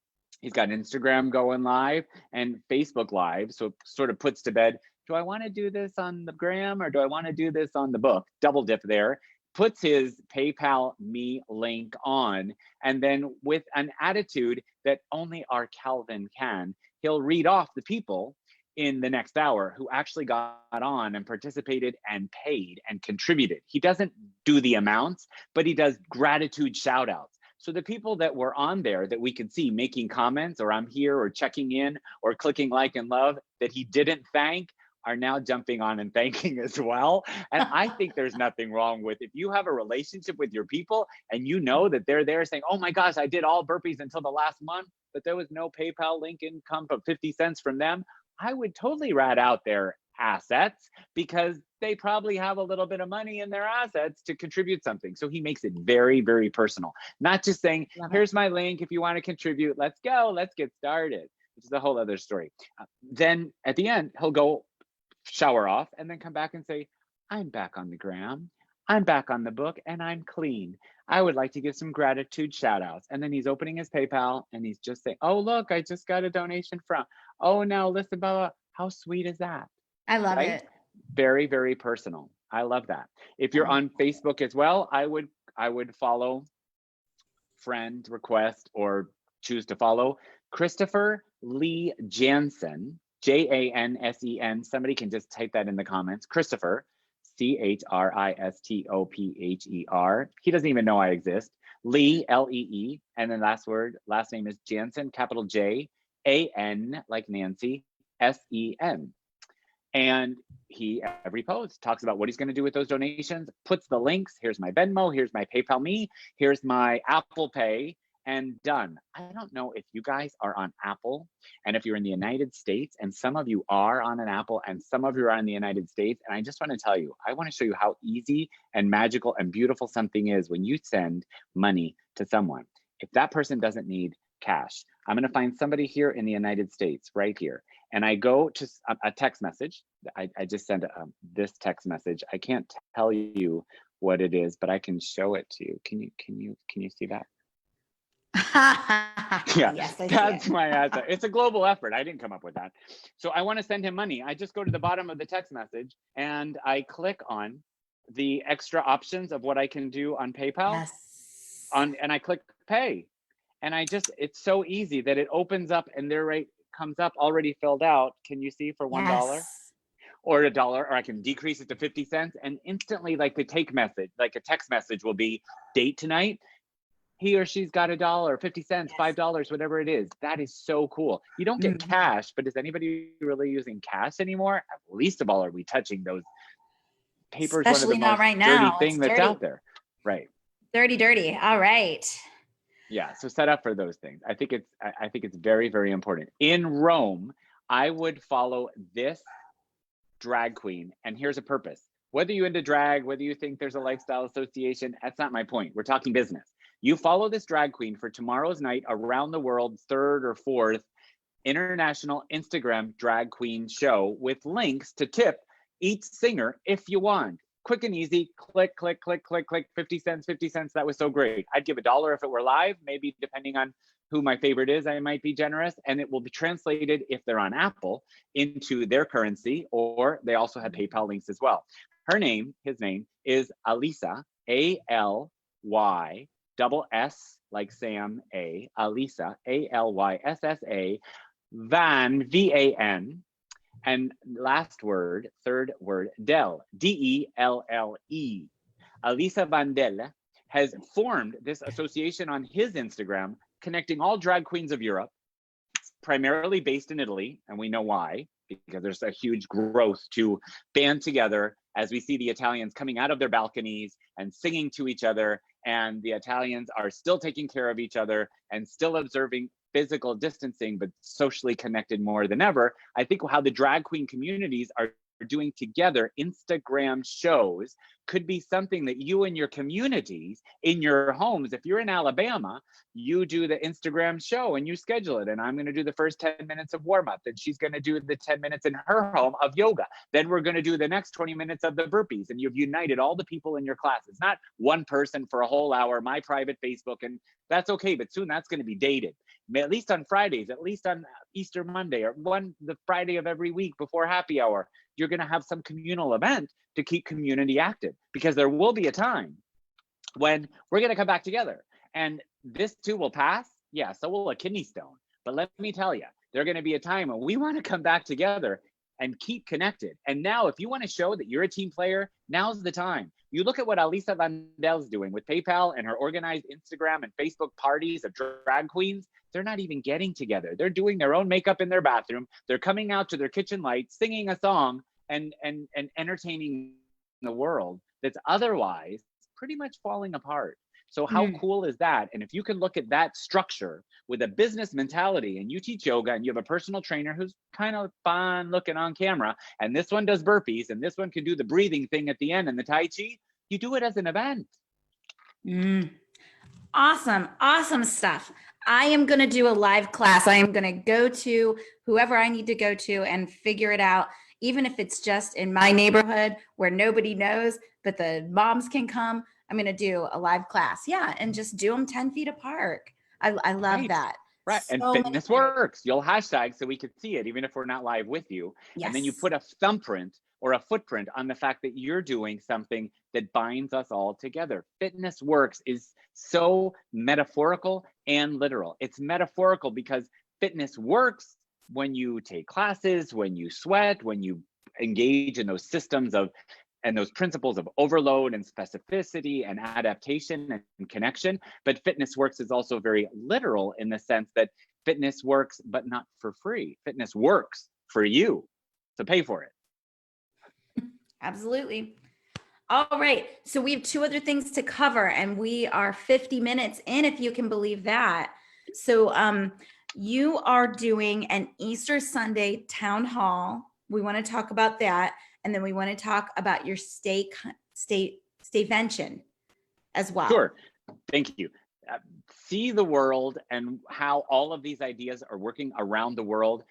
He's got Instagram going live and Facebook live. So it sort of puts to bed, do I want to do this on the gram or do I want to do this on the book? Double dip there. Puts his PayPal me link on. And then with an attitude that only our Calvin can, he'll read off the people in the next hour who actually got on and participated and paid and contributed. He doesn't do the amounts, but he does gratitude shout outs. So the people that were on there that we could see making comments, or I'm here, or checking in, or clicking like and love, that he didn't thank, are now jumping on and thanking as well. And I think there's nothing wrong with, if you have a relationship with your people and you know that they're there saying, oh my gosh, I did all burpees until the last month, but there was no PayPal link income of 50 cents from them, I would totally rat out their assets, because they probably have a little bit of money in their assets to contribute something. So he makes it very, very personal. Not just saying, here's my link, if you want to contribute, let's go, let's get started, which is a whole other story. Then at the end, he'll go shower off and then come back and say, I'm back on the gram, I'm back on the book, and I'm clean. I would like to give some gratitude shout outs. And then he's opening his PayPal and he's just saying, oh, look, I just got a donation from, oh, now listen, blah, blah. How sweet is that? I love it. Very, very personal. I love that. If you're on Facebook as well, I would follow, friend, request, or choose to follow Christopher Lee Jansen, Jansen. Somebody can just type that in the comments. Christopher, CHRISTOPHER. He doesn't even know I exist. Lee, Lee, and then last name is Jansen, capital JAN, like Nancy, SEN. And he, every post, talks about what he's going to do with those donations, puts the links. Here's my Venmo, here's my PayPal Me, here's my Apple Pay, and done. I don't know if you guys are on Apple, and if you're in the United States, and some of you are on an Apple, and some of you are in the United States. And I just want to tell you, I want to show you how easy and magical and beautiful something is when you send money to someone. If that person doesn't need cash, I'm going to find somebody here in the United States, right here. And I go to a text message. I just sent this text message. I can't tell you what it is, but I can show it to you. Can you see that? Yeah, yes, that's my answer. It's a global effort. I didn't come up with that. So I want to send him money. I just go to the bottom of the text message and I click on the extra options of what I can do on PayPal. Yes. And I click pay. And it's so easy that it opens up and their rate comes up already filled out. Can you see, for $1 or $1, or I can decrease it to 50 cents, and instantly, like the a text message will be, date tonight, he or she's got $1, 50 cents, $5, whatever it is. That is so cool. You don't get cash, but is anybody really using cash anymore? At least of all are we touching those papers? Especially one of the not most right now. dirty thing that's out there. Right. Dirty. All right. Yeah, so set up for those things. I think it's very, very important. In Rome, I would follow this drag queen, and here's a purpose. Whether you're into drag, whether you think there's a lifestyle association, that's not my point. We're talking business. You follow this drag queen for tomorrow's night around the world, 3rd or 4th international Instagram drag queen show with links to tip each singer if you want. Quick and easy, click, 50 cents, 50 cents. That was so great. I'd give $1 if it were live, maybe depending on who my favorite is, I might be generous, and it will be translated if they're on Apple into their currency, or they also have PayPal links as well. His name is Alyssa, ALYSS, like Sam, Alyssa, ALYSSA, Van, VAN. And third word, Dell, DELLE. Alyssa Vandel has formed this association on his Instagram, connecting all drag queens of Europe, primarily based in Italy, and we know why, because there's a huge growth to band together as we see the Italians coming out of their balconies and singing to each other, and the Italians are still taking care of each other and still observing physical distancing, but socially connected more than ever. I think how the drag queen communities are doing together Instagram shows could be something that you and your communities in your homes, if you're in Alabama, you do the Instagram show and you schedule it. And I'm going to do the first 10 minutes of warm up. Then she's going to do the 10 minutes in her home of yoga. Then we're going to do the next 20 minutes of the burpees. And you've united all the people in your classes, not one person for a whole hour, my private Facebook. And that's okay. But soon that's going to be dated. At least on Fridays, at least on Easter Monday, or the Friday of every week before happy hour, you're going to have some communal event to keep community active, because there will be a time when we're going to come back together, and this too will pass. Yeah, so will a kidney stone. But let me tell you, there's going to be a time when we want to come back together and keep connected. And now, if you want to show that you're a team player, now's the time. You look at what Alyssa Vandel's doing with PayPal and her organized Instagram and Facebook parties of drag queens. They're not even getting together. They're doing their own makeup in their bathroom. They're coming out to their kitchen lights, singing a song, and entertaining the world that's otherwise pretty much falling apart. So how cool is that? And if you can look at that structure with a business mentality, and you teach yoga and you have a personal trainer who's kind of fun looking on camera, and this one does burpees, and this one can do the breathing thing at the end and the Tai Chi, you do it as an event. Awesome stuff. I am going to do a live class. I am going to go to whoever I need to go to and figure it out, even if it's just in my neighborhood where nobody knows, but the moms can come. I'm going to do a live class. Yeah. And just do them 10 feet apart. I love that. Right. So and FitnessWorks, you'll hashtag so we could see it, even if we're not live with you. Yes. And then you put a thumbprint or a footprint on the fact that you're doing something that binds us all together. FitnessWorks is so metaphorical and literal. It's metaphorical because fitness works when you take classes, when you sweat, when you engage in those systems of and those principles of overload and specificity and adaptation and connection. But FitnessWorks is also very literal in the sense that fitness works, but not for free. Fitness works for you, so pay for it. Absolutely. All right. So we have two other things to cover, and we are 50 minutes in, if you can believe that. So you are doing an Easter Sunday town hall. We want to talk about that. And then we want to talk about your stayvention as well. Sure. Thank you. See the world and how all of these ideas are working around the world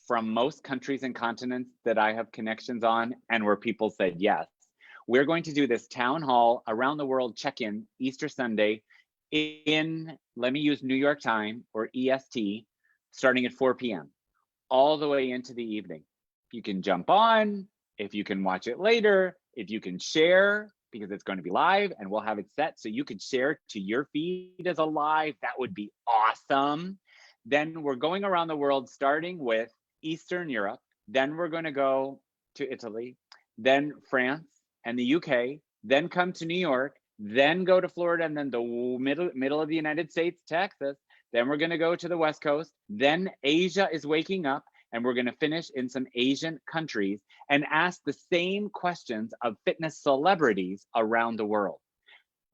from most countries and continents that I have connections on and where people said yes. We're going to do this town hall around the world check-in Easter Sunday in, let me use New York time or EST, starting at 4 p.m. all the way into the evening. You can jump on, if you can watch it later, if you can share, because it's going to be live and we'll have it set so you can share to your feed as a live. That would be awesome. Then we're going around the world, starting with Eastern Europe. Then we're going to go to Italy, then France and the UK, then come to New York, then go to Florida, and then the middle of the United States, Texas. Then we're going to go to the West Coast. Then Asia is waking up, and we're going to finish in some Asian countries and ask the same questions of fitness celebrities around the world.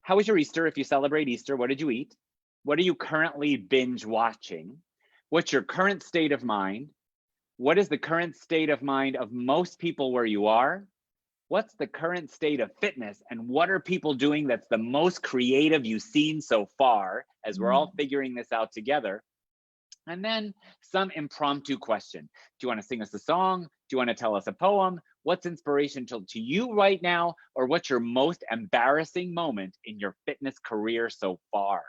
How was your Easter? If you celebrate Easter, what did you eat? What are you currently binge watching? What's your current state of mind? What is the current state of mind of most people where you are? What's the current state of fitness, and what are people doing that's the most creative you've seen so far, as we're all figuring this out together? And then some impromptu question. Do you want to sing us a song? Do you want to tell us a poem? What's inspirational to you right now? Or what's your most embarrassing moment in your fitness career so far?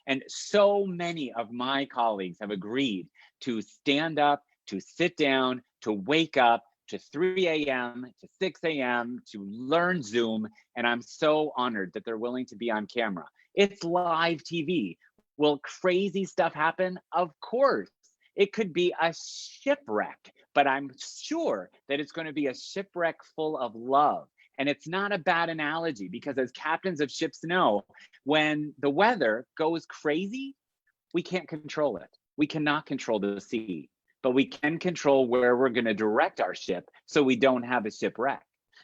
And so many of my colleagues have agreed to stand up, to sit down, to wake up, to 3 a.m., to 6 a.m., to learn Zoom. And I'm so honored that they're willing to be on camera. It's live TV. Will crazy stuff happen? Of course. It could be a shipwreck, but I'm sure that it's going to be a shipwreck full of love. And it's not a bad analogy, because as captains of ships know, when the weather goes crazy, we can't control it. We cannot control the sea, but we can control where we're going to direct our ship so we don't have a shipwreck.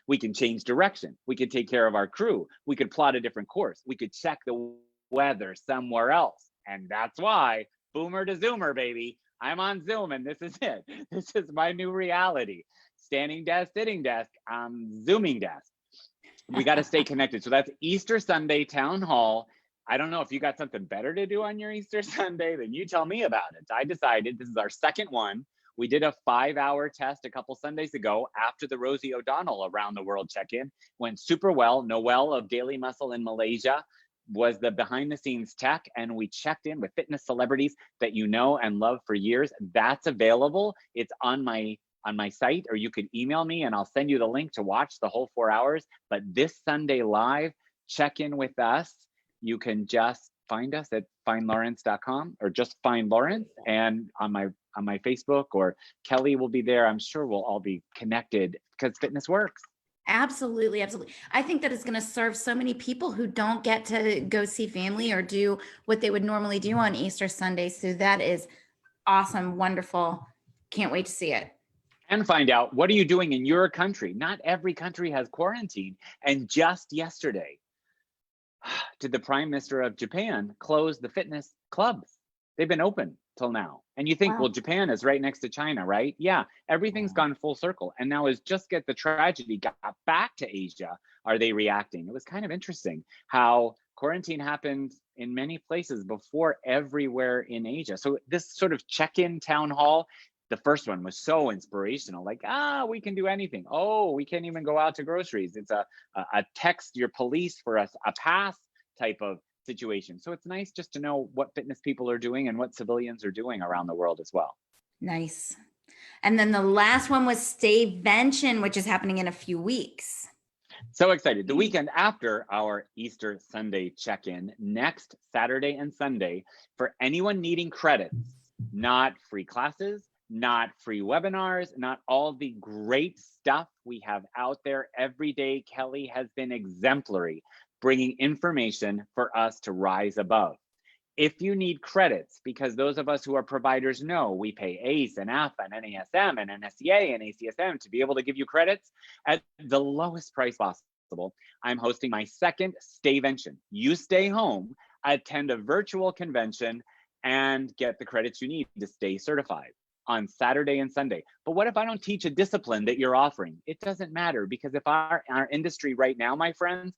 We can change direction. We could take care of our crew. We could plot a different course. We could check the weather somewhere else. And that's why, boomer to zoomer, baby, I'm on Zoom, and this is it. This is my new reality. Standing desk, sitting desk, Zooming desk. We got to stay connected. So that's Easter Sunday Town Hall. I don't know if you got something better to do on your Easter Sunday, then you tell me about it. I decided this is our second one. We did a 5-hour test a couple Sundays ago after the Rosie O'Donnell Around the World check-in. Went super well. Noelle of Daily Muscle in Malaysia was the behind the scenes tech, and we checked in with fitness celebrities that you know and love for years. That's available. It's on my site, or you could email me and I'll send you the link to watch the whole 4 hours. But this Sunday live, check in with us. You can just find us at findlawrence.com, or just find Lawrence, and on my Facebook, or Kelly will be there. I'm sure we'll all be connected because fitness works. Absolutely. Absolutely. I think that is going to serve so many people who don't get to go see family or do what they would normally do on Easter Sunday. So that is awesome. Wonderful. Can't wait to see it. And find out, what are you doing in your country? Not every country has quarantine. And just yesterday, did the Prime Minister of Japan close the fitness clubs? They've been open till now. And you think, Wow. well, Japan is right next to China, right? Yeah, everything's gone full circle. And now as just get the tragedy got back to Asia, are they reacting? It was kind of interesting how quarantine happened in many places before everywhere in Asia. So this sort of check-in town hall, the first one was so inspirational, like, we can do anything. Oh, we can't even go out to groceries. It's a text your police for us, a pass type of situation. So it's nice just to know what fitness people are doing and what civilians are doing around the world as well. Nice. And then the last one was Stayvention, which is happening in a few weeks. So excited. The weekend after our Easter Sunday check-in, next Saturday and Sunday, for anyone needing credits, not free classes, not free webinars, not all the great stuff we have out there every day. Kelly has been exemplary, bringing information for us to rise above. If you need credits, because those of us who are providers know we pay ACE and AFA and NASM and NSCA and ACSM to be able to give you credits at the lowest price possible, I'm hosting my second Stayvention. You stay home, attend a virtual convention, and get the credits you need to stay certified on Saturday and Sunday. But what if I don't teach a discipline that you're offering? It doesn't matter, because if our industry right now, my friends,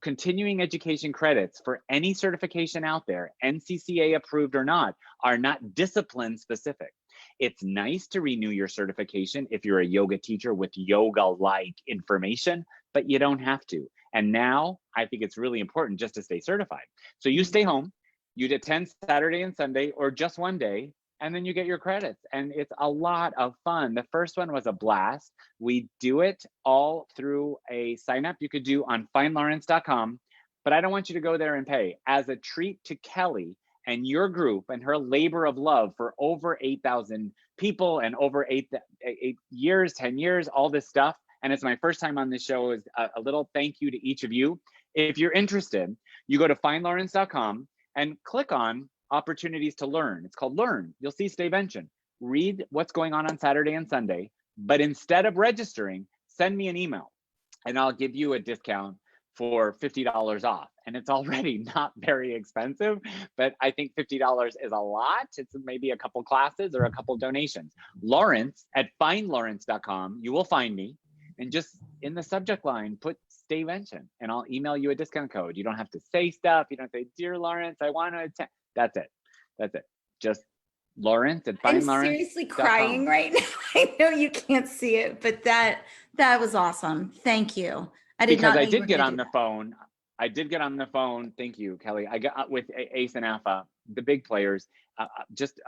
continuing education credits for any certification out there, NCCA approved or not, are not discipline specific. It's nice to renew your certification if you're a yoga teacher with yoga-like information, but you don't have to. And now I think it's really important just to stay certified. So you stay home, you'd attend Saturday and Sunday or just one day, and then you get your credits. And it's a lot of fun. The first one was a blast. We do it all through a sign up you could do on findlawrence.com, but I don't want you to go there and pay. As a treat to Kelly and your group and her labor of love for over 8,000 people and over 8 years, 10 years, all this stuff. And it's my first time on this show, is a little thank you to each of you. If you're interested, you go to findlawrence.com and click on opportunities to learn. It's called Learn. You'll see Stayvention. Read what's going on Saturday and Sunday, but instead of registering, send me an email and I'll give you a discount for $50 off. And it's already not very expensive, but I think $50 is a lot. It's maybe a couple classes or a couple donations. Lawrence at findlawrence.com, you will find me, and just in the subject line, put Stayvention and I'll email you a discount code. You don't have to say stuff. You don't say, "Dear Lawrence, I want to attend." That's it. That's it. Just Lawrence at I'm findlawrence.com. seriously crying right now. I know you can't see it, but that was awesome. Thank you. I did not know Because I you did were get gonna on do the that. phone. I did get on the phone. Thank you, Kelly. I got with Ace and AFA, the big players, just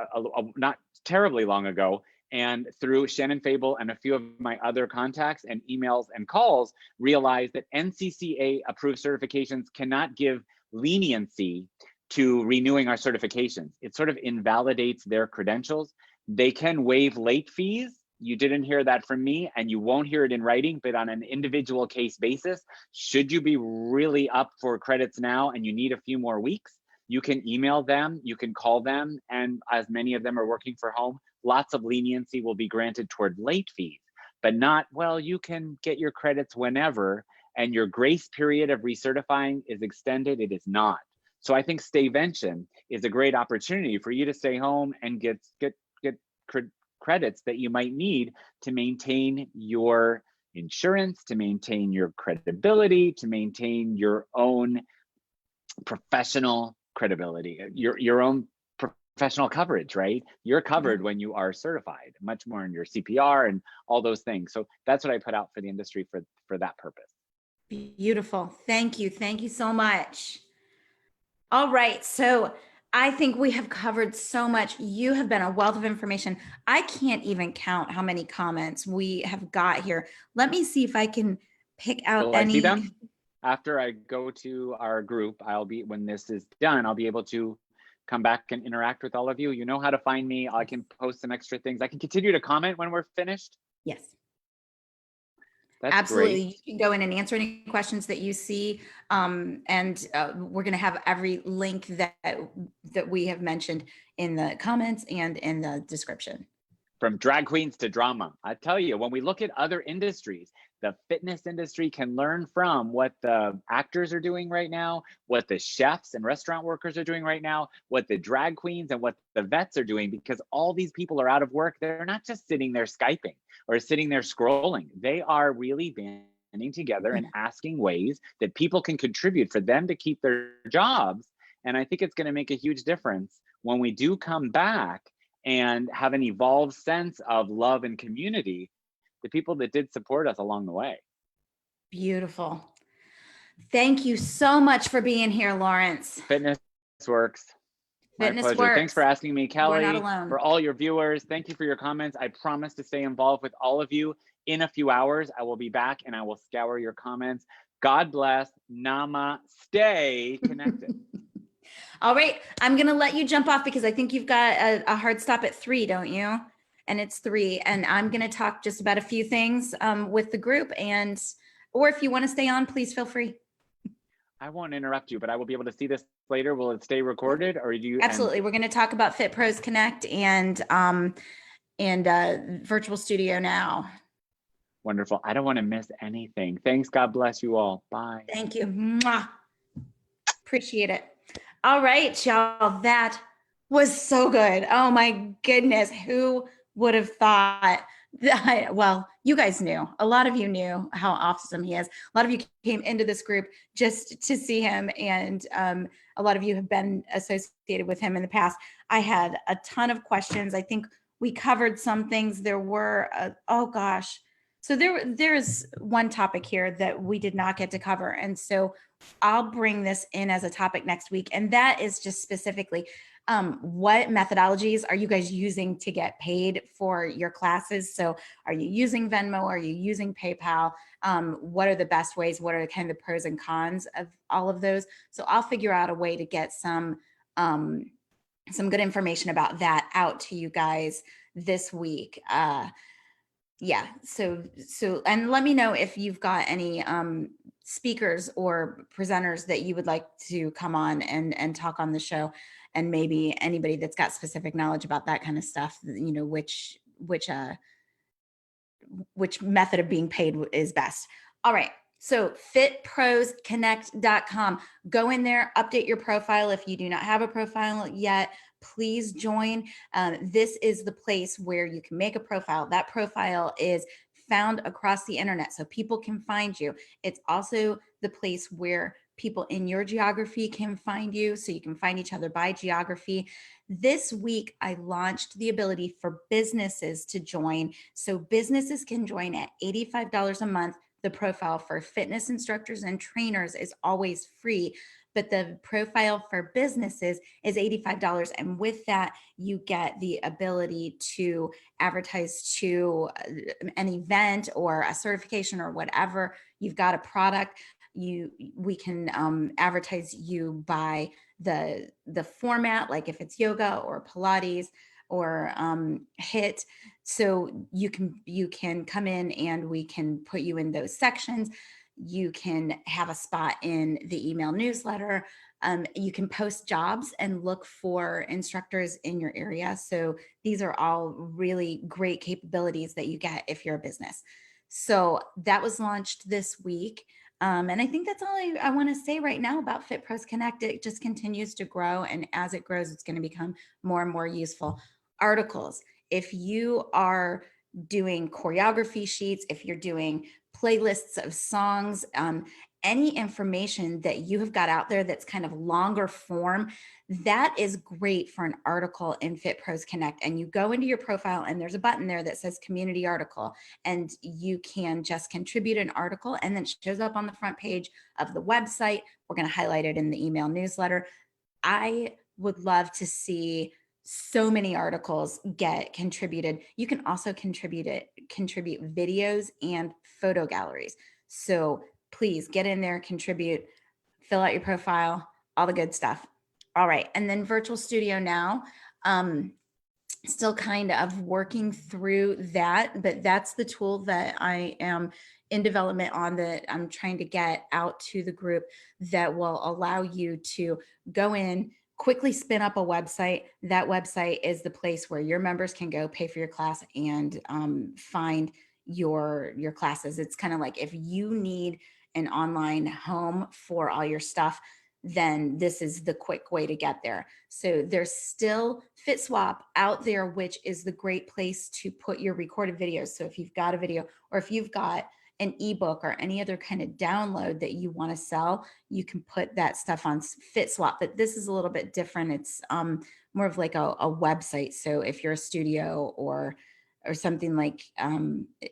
not terribly long ago. And through Shannon Fable and a few of my other contacts and emails and calls, realized that NCCA approved certifications cannot give leniency to renewing our certifications. It sort of invalidates their credentials. They can waive late fees. You didn't hear that from me, and you won't hear it in writing, but on an individual case basis, should you be really up for credits now and you need a few more weeks, you can email them, you can call them, and as many of them are working from home, lots of leniency will be granted toward late fees, but not, well, you can get your credits whenever, and your grace period of recertifying is extended. It is not. So I think Stayvention is a great opportunity for you to stay home and get credits that you might need to maintain your insurance, to maintain your credibility, to maintain your own professional credibility, your own professional coverage, right? You're covered when you are certified, much more in your CPR and all those things. So that's what I put out for the industry for that purpose. Beautiful. Thank you. Thank you so much. All right. So I think we have covered so much. You have been a wealth of information. I can't even count how many comments we have got here. Let me see if I can pick out Will I see any. them? After I go to our group, when this is done, I'll be able to come back and interact with all of you. You know how to find me. I can post some extra things. I can continue to comment when we're finished. Yes. That's absolutely. great. You can go in and answer any questions that you see. And we're going to have every link that we have mentioned in the comments and in the description. From drag queens to drama. I tell you, when we look at other industries, the fitness industry can learn from what the actors are doing right now, what the chefs and restaurant workers are doing right now, what the drag queens and what the vets are doing, because all these people are out of work. They're not just sitting there Skyping or sitting there scrolling. They are really banding together and asking ways that people can contribute for them to keep their jobs. And I think it's going to make a huge difference when we do come back and have an evolved sense of love and community, the people that did support us along the way. Beautiful. Thank you so much for being here, Lawrence. FitnessWorks. My pleasure. Thanks for asking me, Kelly. We're not alone. For all your viewers, thank you for your comments. I promise to stay involved with all of you. In a few hours, I will be back and I will scour your comments. God bless. Namaste. Connected. All right. I'm going to let you jump off because I think you've got a hard stop at 3, don't you? and it's 3. And I'm going to talk just about a few things with the group. Or if you want to stay on, please feel free. I won't interrupt you, but I will be able to see this later. Will it stay recorded, or do you? Absolutely. We're going to talk about Fit Pros Connect and Virtual Studio Now. Wonderful. I don't want to miss anything. Thanks. God bless you all. Bye. Thank you. Mwah. Appreciate it. All right, y'all. That was so good. Oh my goodness. Who would have thought that? Well, you guys knew. A lot of you knew how awesome he is. A lot of you came into this group just to see him. And a lot of you have been associated with him in the past. I had a ton of questions. I think we covered some things. There were, oh gosh. So there's one topic here that we did not get to cover. And so I'll bring this in as a topic next week. And that is just specifically what methodologies are you guys using to get paid for your classes? So are you using Venmo? Are you using PayPal? What are the best ways? What are kind of the pros and cons of all of those? So I'll figure out a way to get some good information about that out to you guys this week. Yeah. So, and let me know if you've got any speakers or presenters that you would like to come on and talk on the show, and maybe anybody that's got specific knowledge about that kind of stuff, you know, which method of being paid is best. All right. So fitprosconnect.com. Go in there, update your profile. If you do not have a profile yet, please join. This is the place where you can make a profile. That profile is found across the internet so people can find you. It's also the place where people in your geography can find you, so you can find each other by geography. This week, I launched the ability for businesses to join. So businesses can join at $85 a month. The profile for fitness instructors and trainers is always free, but the profile for businesses is $85. And with that, you get the ability to advertise to an event or a certification or whatever. You've got a product. We can advertise you by the format, like if it's yoga or Pilates or HIIT. So you can come in and we can put you in those sections. You can have a spot in the email newsletter. You can post jobs and look for instructors in your area. So these are all really great capabilities that you get if you're a business. So that was launched this week. And I think that's all I want to say right now about Fit Pros Connect. It just continues to grow. And as it grows, it's going to become more and more useful. Articles. If you are doing choreography sheets, if you're doing playlists of songs, any information that you have got out there that's kind of longer form, that is great for an article in Fit Pros Connect. And you go into your profile and there's a button there that says community article, and you can just contribute an article and then it shows up on the front page of the website. We're going to highlight it in the email newsletter. I would love to see so many articles get contributed. You can also contribute videos and photo galleries. So please get in there, contribute, fill out your profile, all the good stuff. All right. And then Virtual Studio Now, still kind of working through that, but that's the tool that I am in development on, that I'm trying to get out to the group, that will allow you to go in, quickly spin up a website. That website is the place where your members can go pay for your class and find your classes. It's kind of like if you need an online home for all your stuff, then this is the quick way to get there. So there's still FitSwap out there, which is the great place to put your recorded videos. So if you've got a video, or if you've got an ebook or any other kind of download that you want to sell, you can put that stuff on FitSwap. But this is a little bit different. It's more of like a website. So if you're a studio or something like,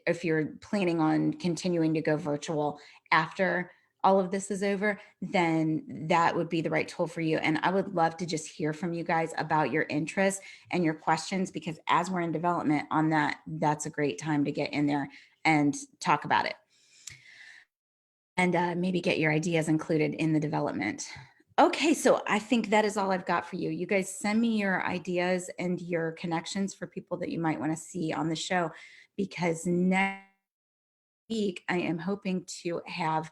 if you're planning on continuing to go virtual after all of this is over, then that would be the right tool for you. And I would love to just hear from you guys about your interests and your questions, because as we're in development on that, that's a great time to get in there and talk about it, and maybe get your ideas included in the development. Okay, so I think that is all I've got for you. You guys send me your ideas and your connections for people that you might want to see on the show, because next week I am hoping to have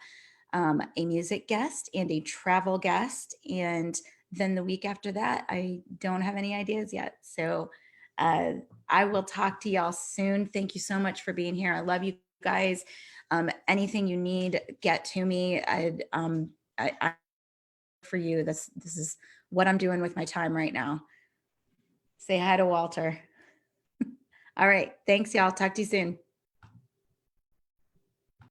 a music guest and a travel guest. And then the week after that, I don't have any ideas yet. So uh, I will talk to y'all soon. Thank you so much for being here. I love you guys. Anything you need, get to me. I for you. This is what I'm doing with my time right now. Say hi to Walter. All right. Thanks, y'all. Talk to you soon.